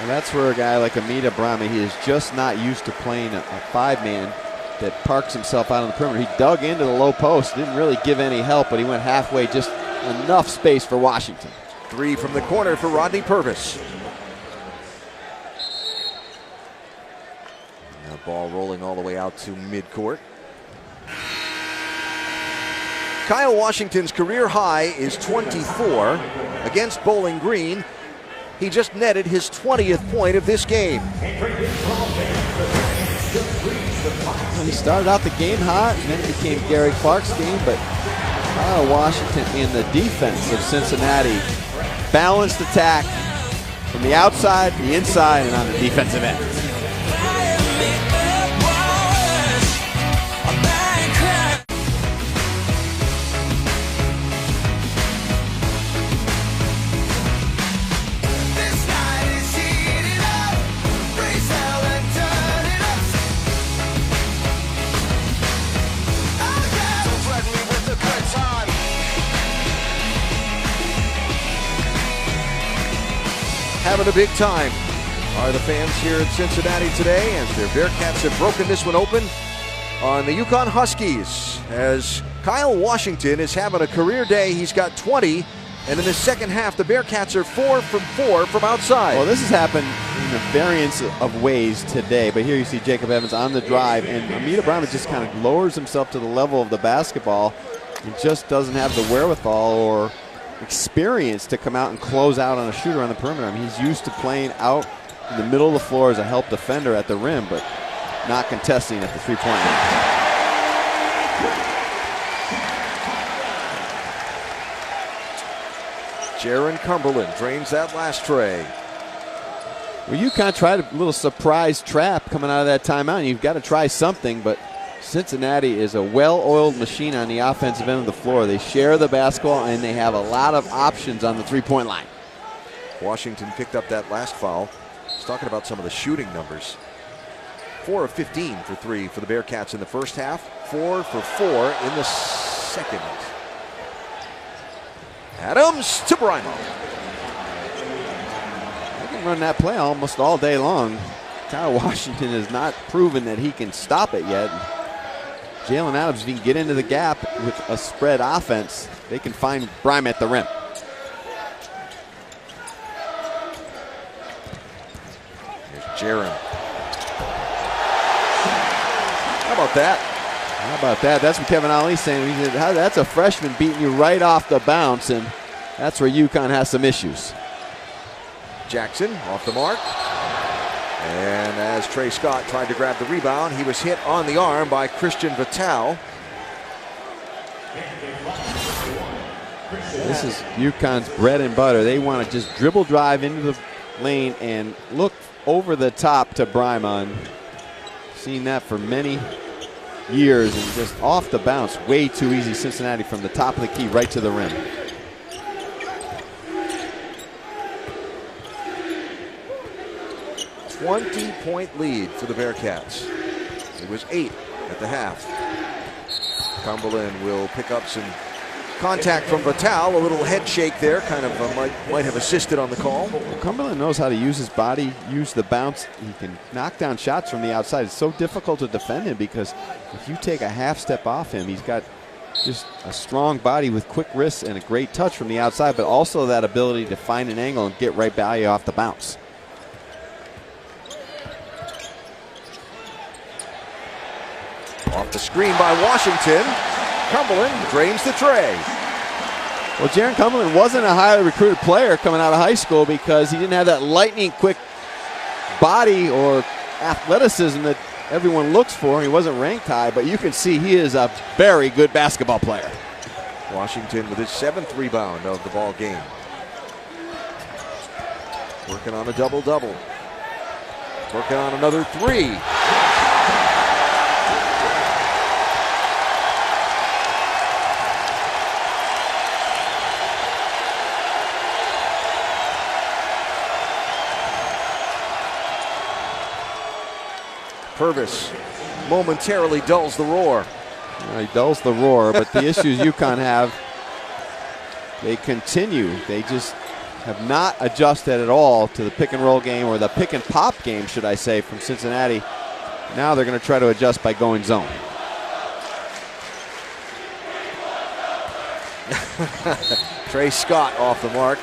And that's where a guy like Amita Brahma, he is just not used to playing a 5-man that parks himself out on the perimeter. He dug into the low post, didn't really give any help, but he went halfway, just enough space for Washington. 3 from the corner for Rodney Purvis. Now ball rolling all the way out to midcourt. Kyle Washington's career high is 24 against Bowling Green. He just netted his 20th point of this game. Well, he started out the game hot, and then it became Gary Clark's game, but Kyle Washington in the defense of Cincinnati, balanced attack from the outside, the inside, and on the defensive end. Having a big time are the fans here at Cincinnati today, as their Bearcats have broken this one open on the UConn Huskies. As Kyle Washington is having a career day, he's got 20, and in the second half, the Bearcats are 4 from 4 from outside. Well, this has happened in a variance of ways today, but here you see Jacob Evans on the drive, and Amita Brahma just kind of lowers himself to the level of the basketball and just doesn't have the wherewithal or experience to come out and close out on a shooter on the perimeter. I mean, he's used to playing out in the middle of the floor as a help defender at the rim, but not contesting at the three-point line. Jaron Cumberland drains that last tray. Well, UConn tried a little surprise trap coming out of that timeout, and you've got to try something, but Cincinnati is a well-oiled machine on the offensive end of the floor. They share the basketball, and they have a lot of options on the three-point line. Washington picked up that last foul. He's talking about some of the shooting numbers. 4 of 15 for 3 for the Bearcats in the first half. 4 for 4 in the second. Adams to Brymo. They can run that play almost all day long. Kyle Washington has not proven that he can stop it yet. Jalen Adams, if he can get into the gap with a spread offense, they can find Brymo at the rim. Here's Jaron. How about that? How about that? That's what Kevin Ali's saying. He said, that's a freshman beating you right off the bounce, and that's where UConn has some issues. Jackson off the mark. And as Trey Scott tried to grab the rebound, he was hit on the arm by Christian Vital. This is UConn's bread and butter. They want to just dribble drive into the lane and look over the top to Brymo. Seen that for many years, and just off the bounce, way too easy. Cincinnati from the top of the key right to the rim. A 20-point lead for the Bearcats. It was 8 at the half. Cumberland will pick up some contact from Vital. A little head shake there, kind of might have assisted on the call. Well, Cumberland knows how to use his body, use the bounce. He can knock down shots from the outside. It's so difficult to defend him because if you take a half step off him, he's got just a strong body with quick wrists and a great touch from the outside, but also that ability to find an angle and get right by you off the bounce. Off the screen by Washington. Cumberland drains the tray. Well, Jaron Cumberland wasn't a highly recruited player coming out of high school because he didn't have that lightning quick body or athleticism that everyone looks for. He wasn't ranked high, but you can see he is a very good basketball player. Washington with his 7th rebound of the ball game. Working on a double-double. Working on another 3. Purvis momentarily dulls the roar. He dulls the roar, but the issues UConn have, they continue. They just have not adjusted at all to the pick and roll game, or the pick and pop game, should I say, from Cincinnati. Now they're going to try to adjust by going zone. Trey Scott off the mark.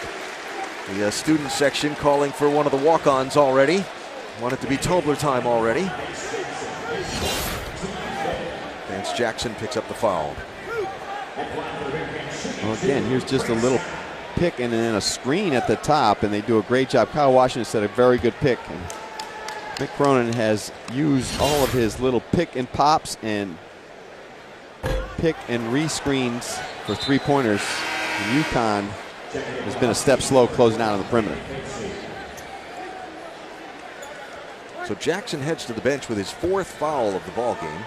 The student section calling for one of the walk-ons already. Want it to be Tobler time already. Vance Jackson picks up the foul. Well, again, here's just a little pick and then a screen at the top, and they do a great job. Kyle Washington said a very good pick. And Mick Cronin has used all of his little pick and pops and pick and re-screens for three-pointers. And UConn has been a step slow closing out on the perimeter. So Jackson heads to the bench with his 4th foul of the ball game.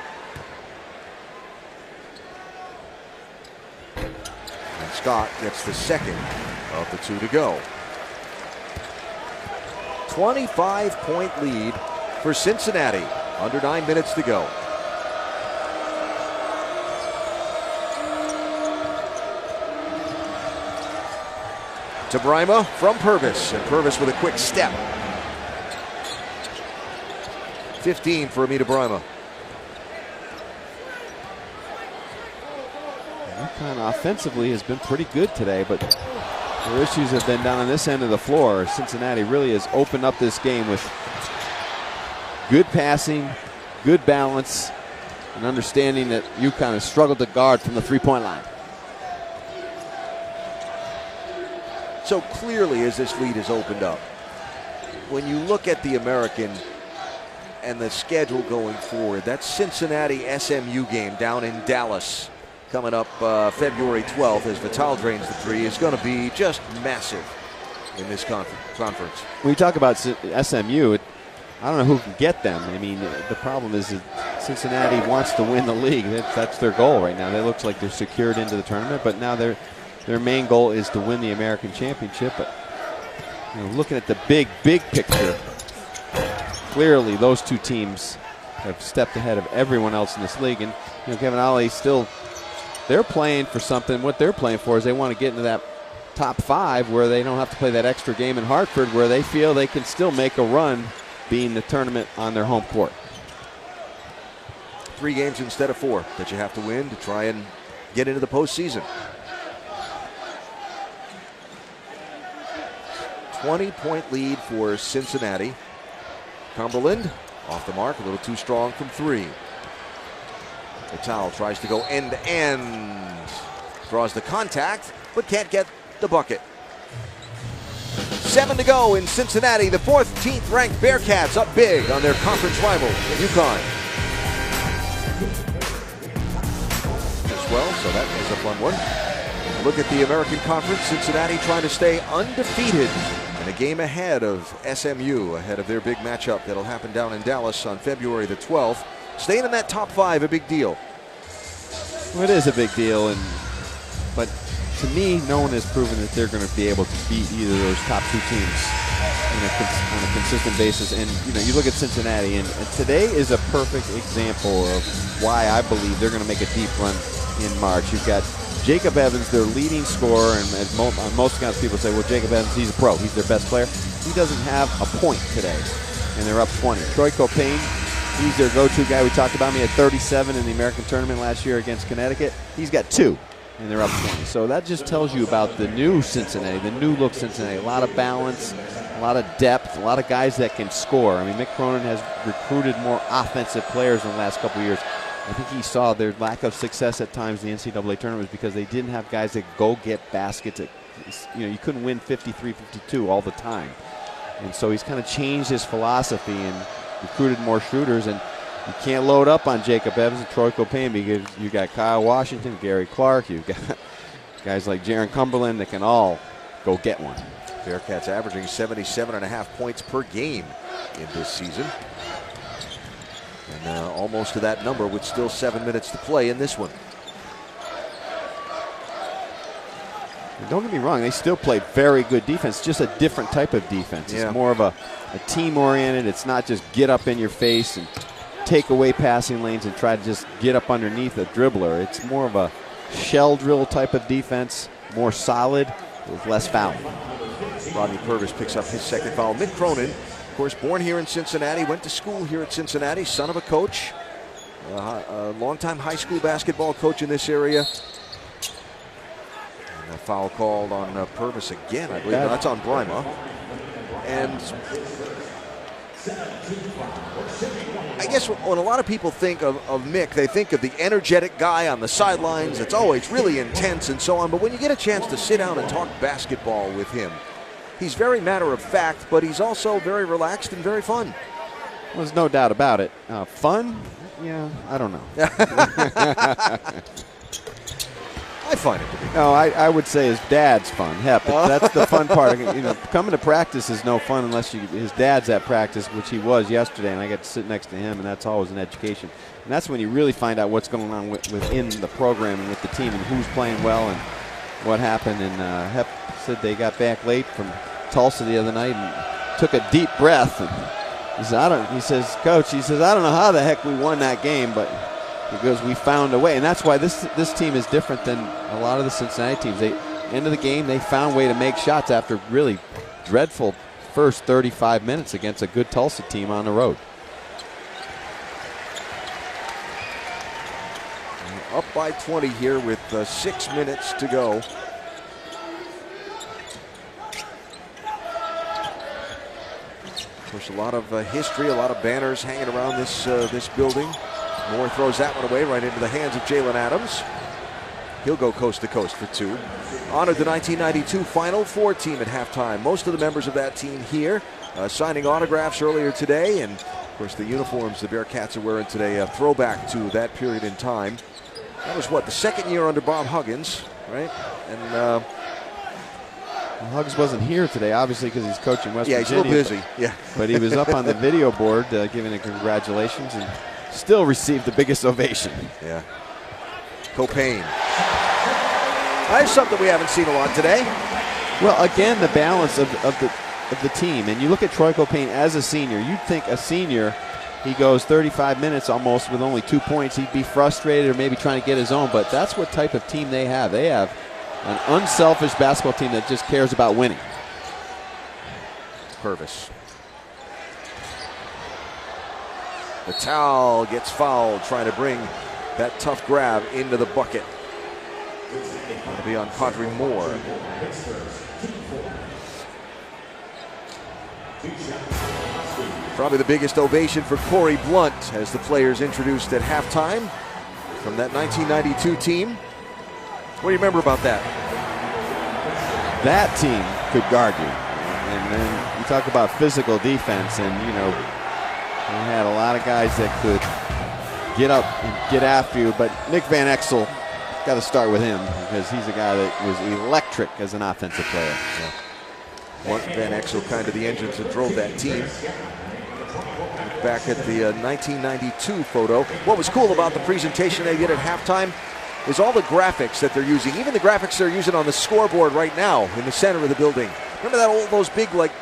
And Scott gets the 2nd of the 2 to go. 25-point lead for Cincinnati. Under 9 minutes to go. To Brymo from Purvis, and Purvis with a quick step. 15 for Amita Brymo. UConn offensively has been pretty good today, but their issues have been down on this end of the floor. Cincinnati really has opened up this game with good passing, good balance, and understanding that UConn has struggled to guard from the three-point line. So clearly, as this lead has opened up, when you look at the American and the schedule going forward, that Cincinnati SMU game down in Dallas coming up February 12th as Vital drains the three is going to be just massive in this conference. When you talk about SMU, I don't know who can get them. I mean, the problem is that Cincinnati wants to win the league. That's their goal right now. They look like they're secured into the tournament, but now their main goal is to win the American Championship. But looking at the big picture, clearly those two teams have stepped ahead of everyone else in this league. And Kevin Ollie they're playing for something. What they're playing for is they want to get into that top 5 where they don't have to play that extra game in Hartford, where they feel they can still make a run being the tournament on their home court. 3 games instead of 4 that you have to win to try and get into the postseason. 20-point lead for Cincinnati. Cumberland off the mark, a little too strong from 3. Vital tries to go end-to-end. Draws the contact, but can't get the bucket. 7 to go in Cincinnati. The 14th ranked Bearcats up big on their conference rival, UConn. As well, so that was a fun one. Look at the American Conference. Cincinnati trying to stay undefeated and a game ahead of SMU, ahead of their big matchup that'll happen down in Dallas on February the 12th. Staying in that top 5, a big deal. Well, it is a big deal, but to me, no one has proven that they're going to be able to beat either of those top 2 teams on a consistent basis. And you look at Cincinnati, and today is a perfect example of why I believe they're going to make a deep run in March. You've got Jacob Evans, their leading scorer, and on most accounts people say, well, Jacob Evans, he's a pro, he's their best player. He doesn't have a point today, and they're up 20. Troy Copain, he's their go-to guy. We talked about him. He had 37 in the American tournament last year against Connecticut. He's got 2, and they're up 20. So that just tells you about the new Cincinnati, the new look Cincinnati. A lot of balance, a lot of depth, a lot of guys that can score. I mean, Mick Cronin has recruited more offensive players in the last couple of years. I think he saw their lack of success at times in the NCAA tournament was because they didn't have guys that go get baskets. You couldn't win 53, 52 all the time. And so he's kind of changed his philosophy and recruited more shooters. And you can't load up on Jacob Evans and Troy Copain because you got Kyle Washington, Gary Clark, you've got guys like Jaron Cumberland that can all go get one. Bearcats averaging 77.5 points per game in this season. And almost to that number with still 7 minutes to play in this one. And don't get me wrong, they still play very good defense, just a different type of defense. Yeah. It's more of a team-oriented. It's not just get up in your face and take away passing lanes and try to just get up underneath a dribbler. It's more of a shell drill type of defense, more solid with less fouling. Rodney Purvis picks up his 2nd foul. Mick Cronin, of course, born here in Cincinnati, went to school here at Cincinnati, son of a coach, a longtime high school basketball coach in this area. And a foul called on Purvis again, I believe. No, that's on Brima. And I guess when a lot of people think of Mick, they think of the energetic guy on the sidelines. It's always really intense and so on. But when you get a chance to sit down and talk basketball with him, he's very matter of fact, but he's also very relaxed and very fun. Well, there's no doubt about it. Fun? Yeah, I don't know. I find it to be. No, I would say his dad's fun. Heck, that's the fun part. Coming to practice is no fun unless his dad's at practice, which he was yesterday, and I get to sit next to him, and that's always an education. And that's when you really find out what's going on within the program and with the team and who's playing well and what happened. And Hep said they got back late from Tulsa the other night and took a deep breath. And he says, Coach, I don't know how the heck we won that game, but because we found a way. And that's why this team is different than a lot of the Cincinnati teams. End of the game, they found a way to make shots after really dreadful first 35 minutes against a good Tulsa team on the road. Up by 20 here with 6 minutes to go. Of course, a lot of history, a lot of banners hanging around this building. Moore throws that one away right into the hands of Jalen Adams. He'll go coast to coast for 2. Honored the 1992 Final Four team at halftime. Most of the members of that team here signing autographs earlier today. And, of course, the uniforms the Bearcats are wearing today, a throwback to that period in time. That was what, the second year under Bob Huggins, right? And well, Huggins wasn't here today, obviously, because he's coaching West Virginia. He's a little busy. Yeah, but he was up on the video board giving a congratulations and still received the biggest ovation. Yeah. Copain. That's something we haven't seen a lot today. Well, again, the balance of the team. And you look at Troy Copain as a senior. You'd think a senior, he goes 35 minutes almost with only 2 points. He'd be frustrated or maybe trying to get his own. But that's what type of team they have. They have an unselfish basketball team that just cares about winning. Purvis. The towel gets fouled, trying to bring that tough grab into the bucket. It'll be on Padre Moore. Probably the biggest ovation for Corey Blunt as the players introduced at halftime from that 1992 team. What do you remember about that? That team could guard you. And then you talk about physical defense, and you know, we had a lot of guys that could get up and get after you, but Nick Van Exel, got to start with him because he's a guy that was electric as an offensive player. Yeah. Van Exel kind of the engines that drove that team. Look back at the 1992 photo. What was cool about the presentation they did at halftime is all the graphics that they're using, even the graphics they're using on the scoreboard right now in the center of the building. Remember that those big like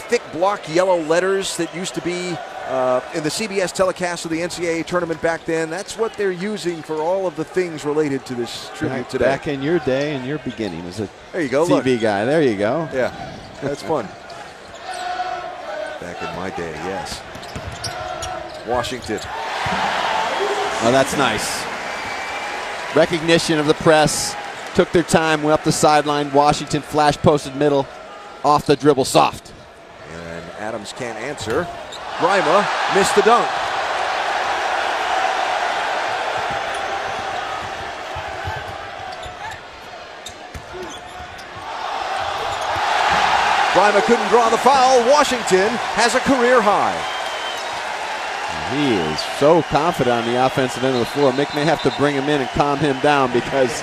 thick block yellow letters that used to be in the CBS telecast of the NCAA tournament back then? That's what they're using for all of the things related to this tribute today. Back in your day and your beginning as a there you go, TV guy. There you go. Yeah, that's fun. Back in my day, yes. Washington. Oh, that's nice. Recognition of the press. Took their time, went up the sideline. Washington flash posted middle. Off the dribble, soft. And Adams can't answer. Grima missed the dunk. Grima couldn't draw the foul. Washington has a career high. He is so confident on the offensive end of the floor. Mick may have to bring him in and calm him down because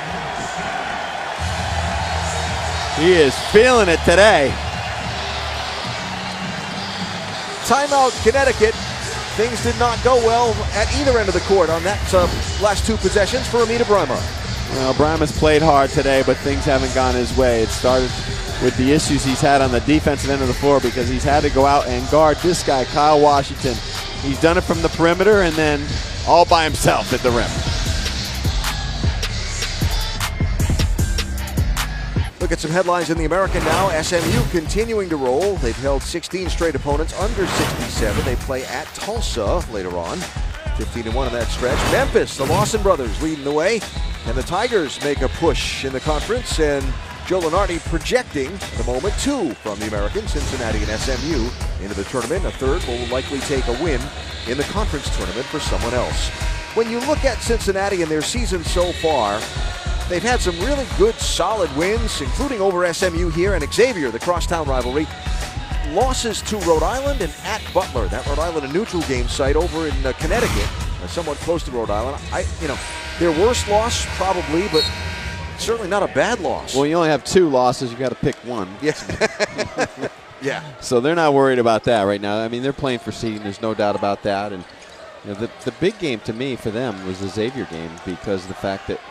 he is feeling it today. Timeout, Connecticut. Things did not go well at either end of the court on that last two possessions for Amita Brima. Well, Brima's played hard today, but things haven't gone his way. It started with the issues he's had on the defensive end of the floor because he's had to go out and guard this guy, Kyle Washington. He's done it from the perimeter and then all by himself at the rim. Look at some headlines in the American now. SMU continuing to roll. They've held 16 straight opponents under 67. They play at Tulsa later on. 15-1 in that stretch. Memphis, the Lawson brothers leading the way. And the Tigers make a push in the conference. And Joe Lunardi projecting at the moment 2 from the American, Cincinnati and SMU, into the tournament. A third will likely take a win in the conference tournament for someone else. When you look at Cincinnati and their season so far, they've had some really good, solid wins, including over SMU here and Xavier, the crosstown rivalry. Losses to Rhode Island and at Butler. That Rhode Island a neutral game site over in Connecticut, somewhat close to Rhode Island. Their worst loss probably, but certainly not a bad loss. Well, you only have 2 losses. You got to pick one. Yeah. Yeah. So they're not worried about that right now. I mean, they're playing for seeding. There's no doubt about that. And you know, the big game to me for them was the Xavier game because of the fact that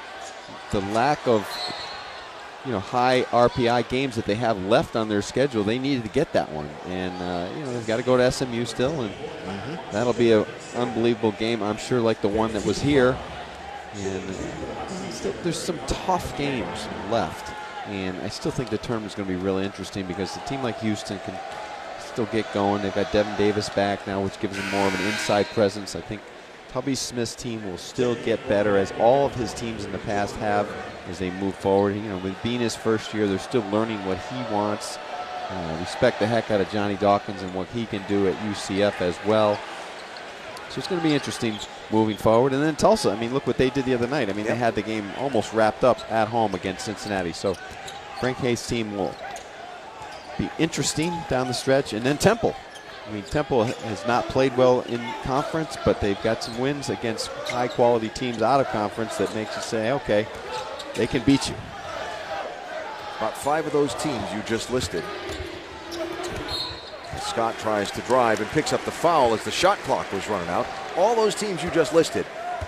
the lack of high RPI games that they have left on their schedule, they needed to get that one. And they've got to go to SMU still, and that'll be an unbelievable game, I'm sure, like the one that was here. And there's some tough games left, and I still think the tournament's going to be really interesting because a team like Houston can still get going. They've got Devin Davis back now, which gives them more of an inside presence. I think Tubby Smith's team will still get better, as all of his teams in the past have, as they move forward. With being his first year, they're still learning what he wants. Respect the heck out of Johnny Dawkins and what he can do at UCF as well. So it's going to be interesting moving forward. And then Tulsa, I mean, look what they did the other night. I mean, they had the game almost wrapped up at home against Cincinnati. So Frank Hayes' team will be interesting down the stretch. And then Temple. I mean, Temple has not played well in conference, but they've got some wins against high-quality teams out of conference that makes you say, okay, they can beat you. About 5 of those teams you just listed. Scott tries to drive and picks up the foul as the shot clock was running out. All those teams you just listed,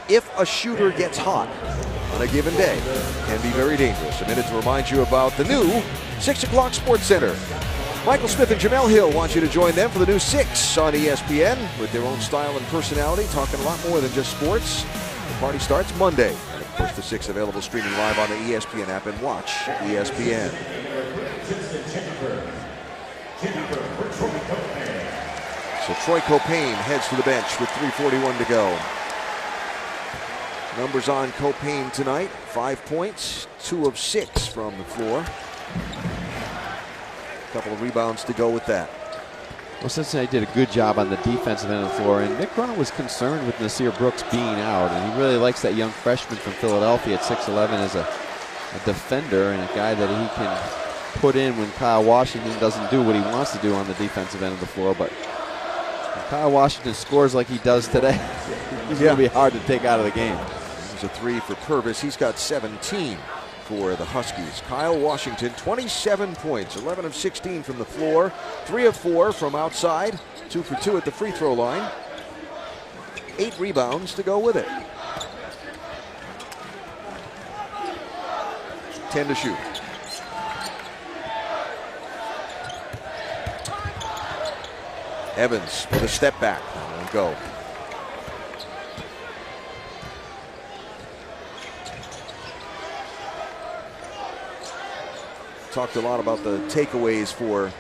if a shooter gets hot on a given day, can be very dangerous. A minute to remind you about the new 6 o'clock Sports Center. Michael Smith and Jamel Hill want you to join them for the new 6 on ESPN with their own style and personality, talking a lot more than just sports. The party starts Monday. And of course, the 6 available streaming live on the ESPN app and watch ESPN. So Troy Copain heads to the bench with 3:41 to go. Numbers on Copain tonight: 5 points, 2 of 6 from the floor. A couple of rebounds to go with that. Well, Cincinnati did a good job on the defensive end of the floor, and Nick Cronin was concerned with Nasir Brooks being out, and he really likes that young freshman from Philadelphia at 6'11" as a defender and a guy that he can put in when Kyle Washington doesn't do what he wants to do on the defensive end of the floor. But when Kyle Washington scores like he does today, he's going to be hard to take out of the game. There's a 3 for Purvis. He's got 17 for the Huskies. Kyle Washington, 27 points, 11 of 16 from the floor, 3 of 4 from outside, 2 for 2 at the free throw line. 8 rebounds to go with it. 10 to shoot. Evans with a step back. And go. Talked a lot about the takeaways for,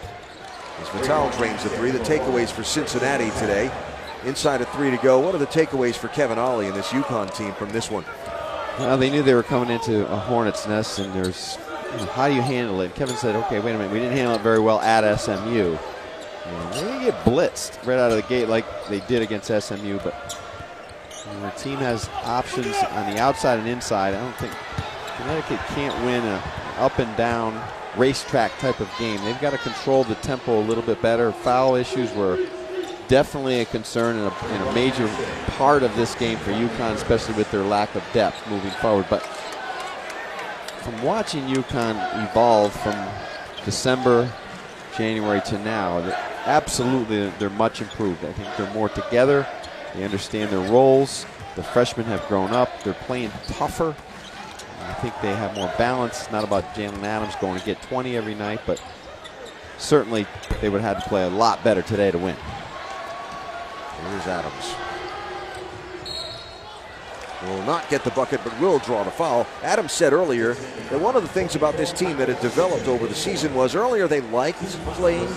as Vital trains the 3, the takeaways for Cincinnati today. Inside of 3 to go. What are the takeaways for Kevin Ollie and this UConn team from this one? Well, they knew they were coming into a hornet's nest, and there's, how do you handle it? Kevin said, okay, wait a minute, we didn't handle it very well at SMU. They didn't get blitzed right out of the gate like they did against SMU, but the team has options on the outside and inside. I don't think Connecticut can't win an up and down racetrack type of game. They've got to control the tempo a little bit better. Foul issues were definitely a concern and a major part of this game for UConn, especially with their lack of depth moving forward. But from watching UConn evolve from December, January to now, absolutely they're much improved. I think they're more together. They understand their roles. The freshmen have grown up. They're playing tougher. I think they have more balance. It's not about Jalen Adams going to get 20 every night, but certainly they would have had to play a lot better today to win. Here's Adams. Will not get the bucket, but will draw the foul. Adams said earlier that one of the things about this team that had developed over the season was earlier they liked playing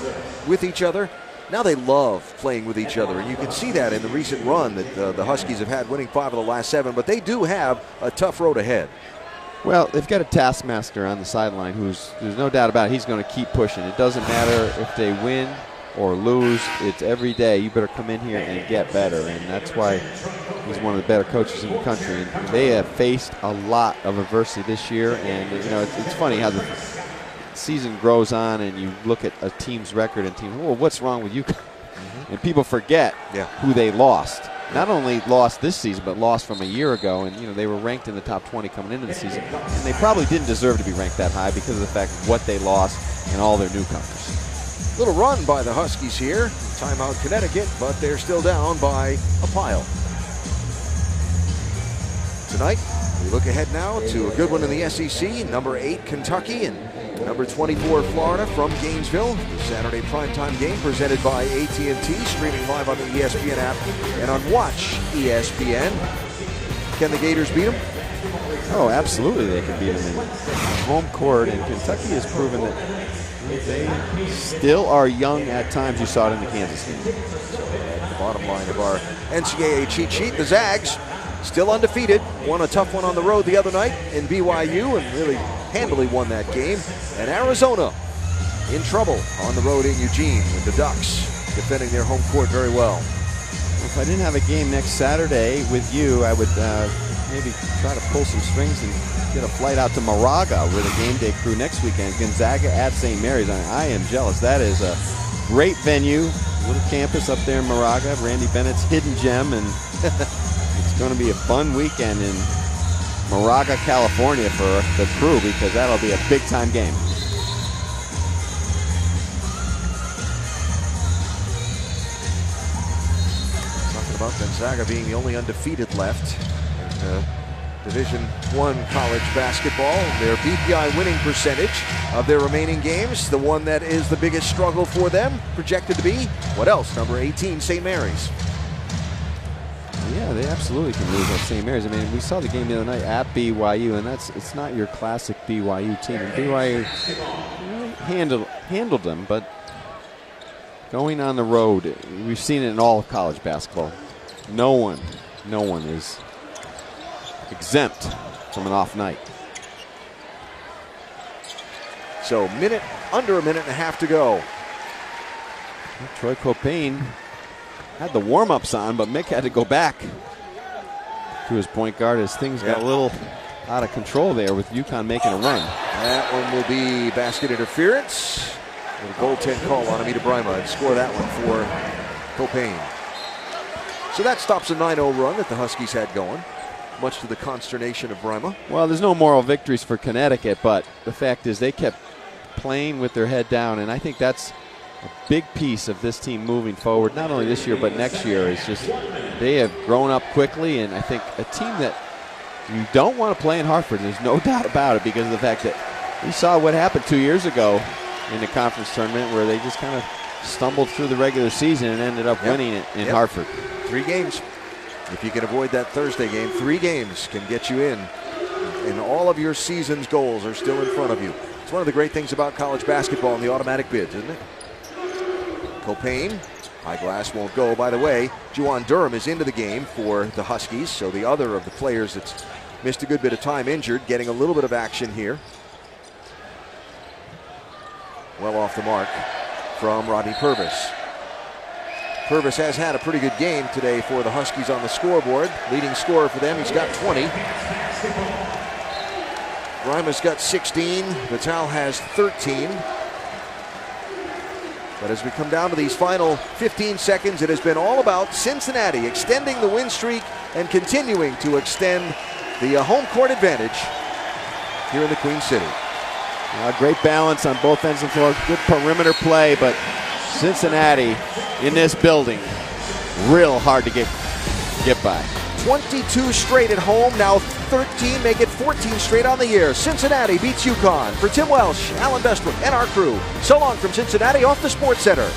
with each other. Now they love playing with each other, and you can see that in the recent run that the Huskies have had, winning 5 of the last 7, but they do have a tough road ahead. Well, they've got a taskmaster on the sideline there's no doubt about it, he's going to keep pushing. It doesn't matter if they win or lose. It's every day you better come in here and get better, and that's why he's one of the better coaches in the country. And they have faced a lot of adversity this year, and it's funny how the season grows on and you look at a team's record and well, what's wrong with you? And people forget who they lost. Not only lost this season, but lost from a year ago. And they were ranked in the top 20 coming into the season, and they probably didn't deserve to be ranked that high because of the fact of what they lost and all their newcomers. Little run by the Huskies here. Timeout Connecticut, but they're still down by a pile. Tonight, we look ahead now to a good one in the SEC. Number 8 Kentucky and number 24 Florida from Gainesville. The Saturday primetime game presented by AT&T, streaming live on the ESPN app and on Watch ESPN. Can the Gators beat them? Oh, absolutely they can beat them in home court, and Kentucky has proven that they still are young at times. You saw it in the Kansas game. At the bottom line of our NCAA cheat sheet, the Zags still undefeated. Won a tough one on the road the other night in BYU and really handily won that game. And Arizona in trouble on the road in Eugene with the Ducks defending their home court very well. If I didn't have a game next Saturday with you, I would maybe try to pull some strings and get a flight out to Moraga with a game day crew next weekend. Gonzaga at St. Mary's. I am jealous. That is a great venue, little campus up there in Moraga, Randy Bennett's hidden gem, and it's going to be a fun weekend in Moraga, California for the crew, because that'll be a big-time game. Talking about Gonzaga being the only undefeated left in Division I college basketball. Their BPI winning percentage of their remaining games, the one that is the biggest struggle for them, projected to be, what else? Number 18, St. Mary's. Yeah, they absolutely can lose at St. Mary's. I mean, we saw the game the other night at BYU, and it's not your classic BYU team. And BYU handled them, but going on the road, we've seen it in all of college basketball. No one is exempt from an off night. So under a minute and a half to go. Troy Copain had the warm-ups on, but Mick had to go back to his point guard as things got a little out of control there with UConn making a run. That one will be basket interference. With a goaltend call on Amita Brima, and score that one for Copain. So that stops a 9-0 run that the Huskies had going, much to the consternation of Brima. Well, there's no moral victories for Connecticut, but the fact is they kept playing with their head down, and I think that's a big piece of this team moving forward, not only this year but next year. Is just they have grown up quickly, and I think a team that you don't want to play in Hartford, there's no doubt about it, because of the fact that we saw what happened 2 years ago in the conference tournament, where they just kind of stumbled through the regular season and ended up winning it in Hartford. 3 games. If you can avoid that Thursday game, 3 games can get you in. And all of your season's goals are still in front of you. It's one of the great things about college basketball and the automatic bids, isn't it? Copain, high glass won't go. By the way, Juwan Durham is into the game for the Huskies, so the other of the players that's missed a good bit of time injured, getting a little bit of action here. Well off the mark from Rodney Purvis. Purvis has had a pretty good game today for the Huskies on the scoreboard. Leading scorer for them, he's got 20. Brima's got 16. Vital has 13. But as we come down to these final 15 seconds, it has been all about Cincinnati extending the win streak and continuing to extend the home court advantage here in the Queen City. Great balance on both ends of the floor. Good perimeter play, but Cincinnati in this building, real hard to get by. 22 straight at home, now 13, make it 14 straight on the year. Cincinnati beats UConn. For Tim Welsh, Alan Bestwick, and our crew, so long from Cincinnati off the Sports Center.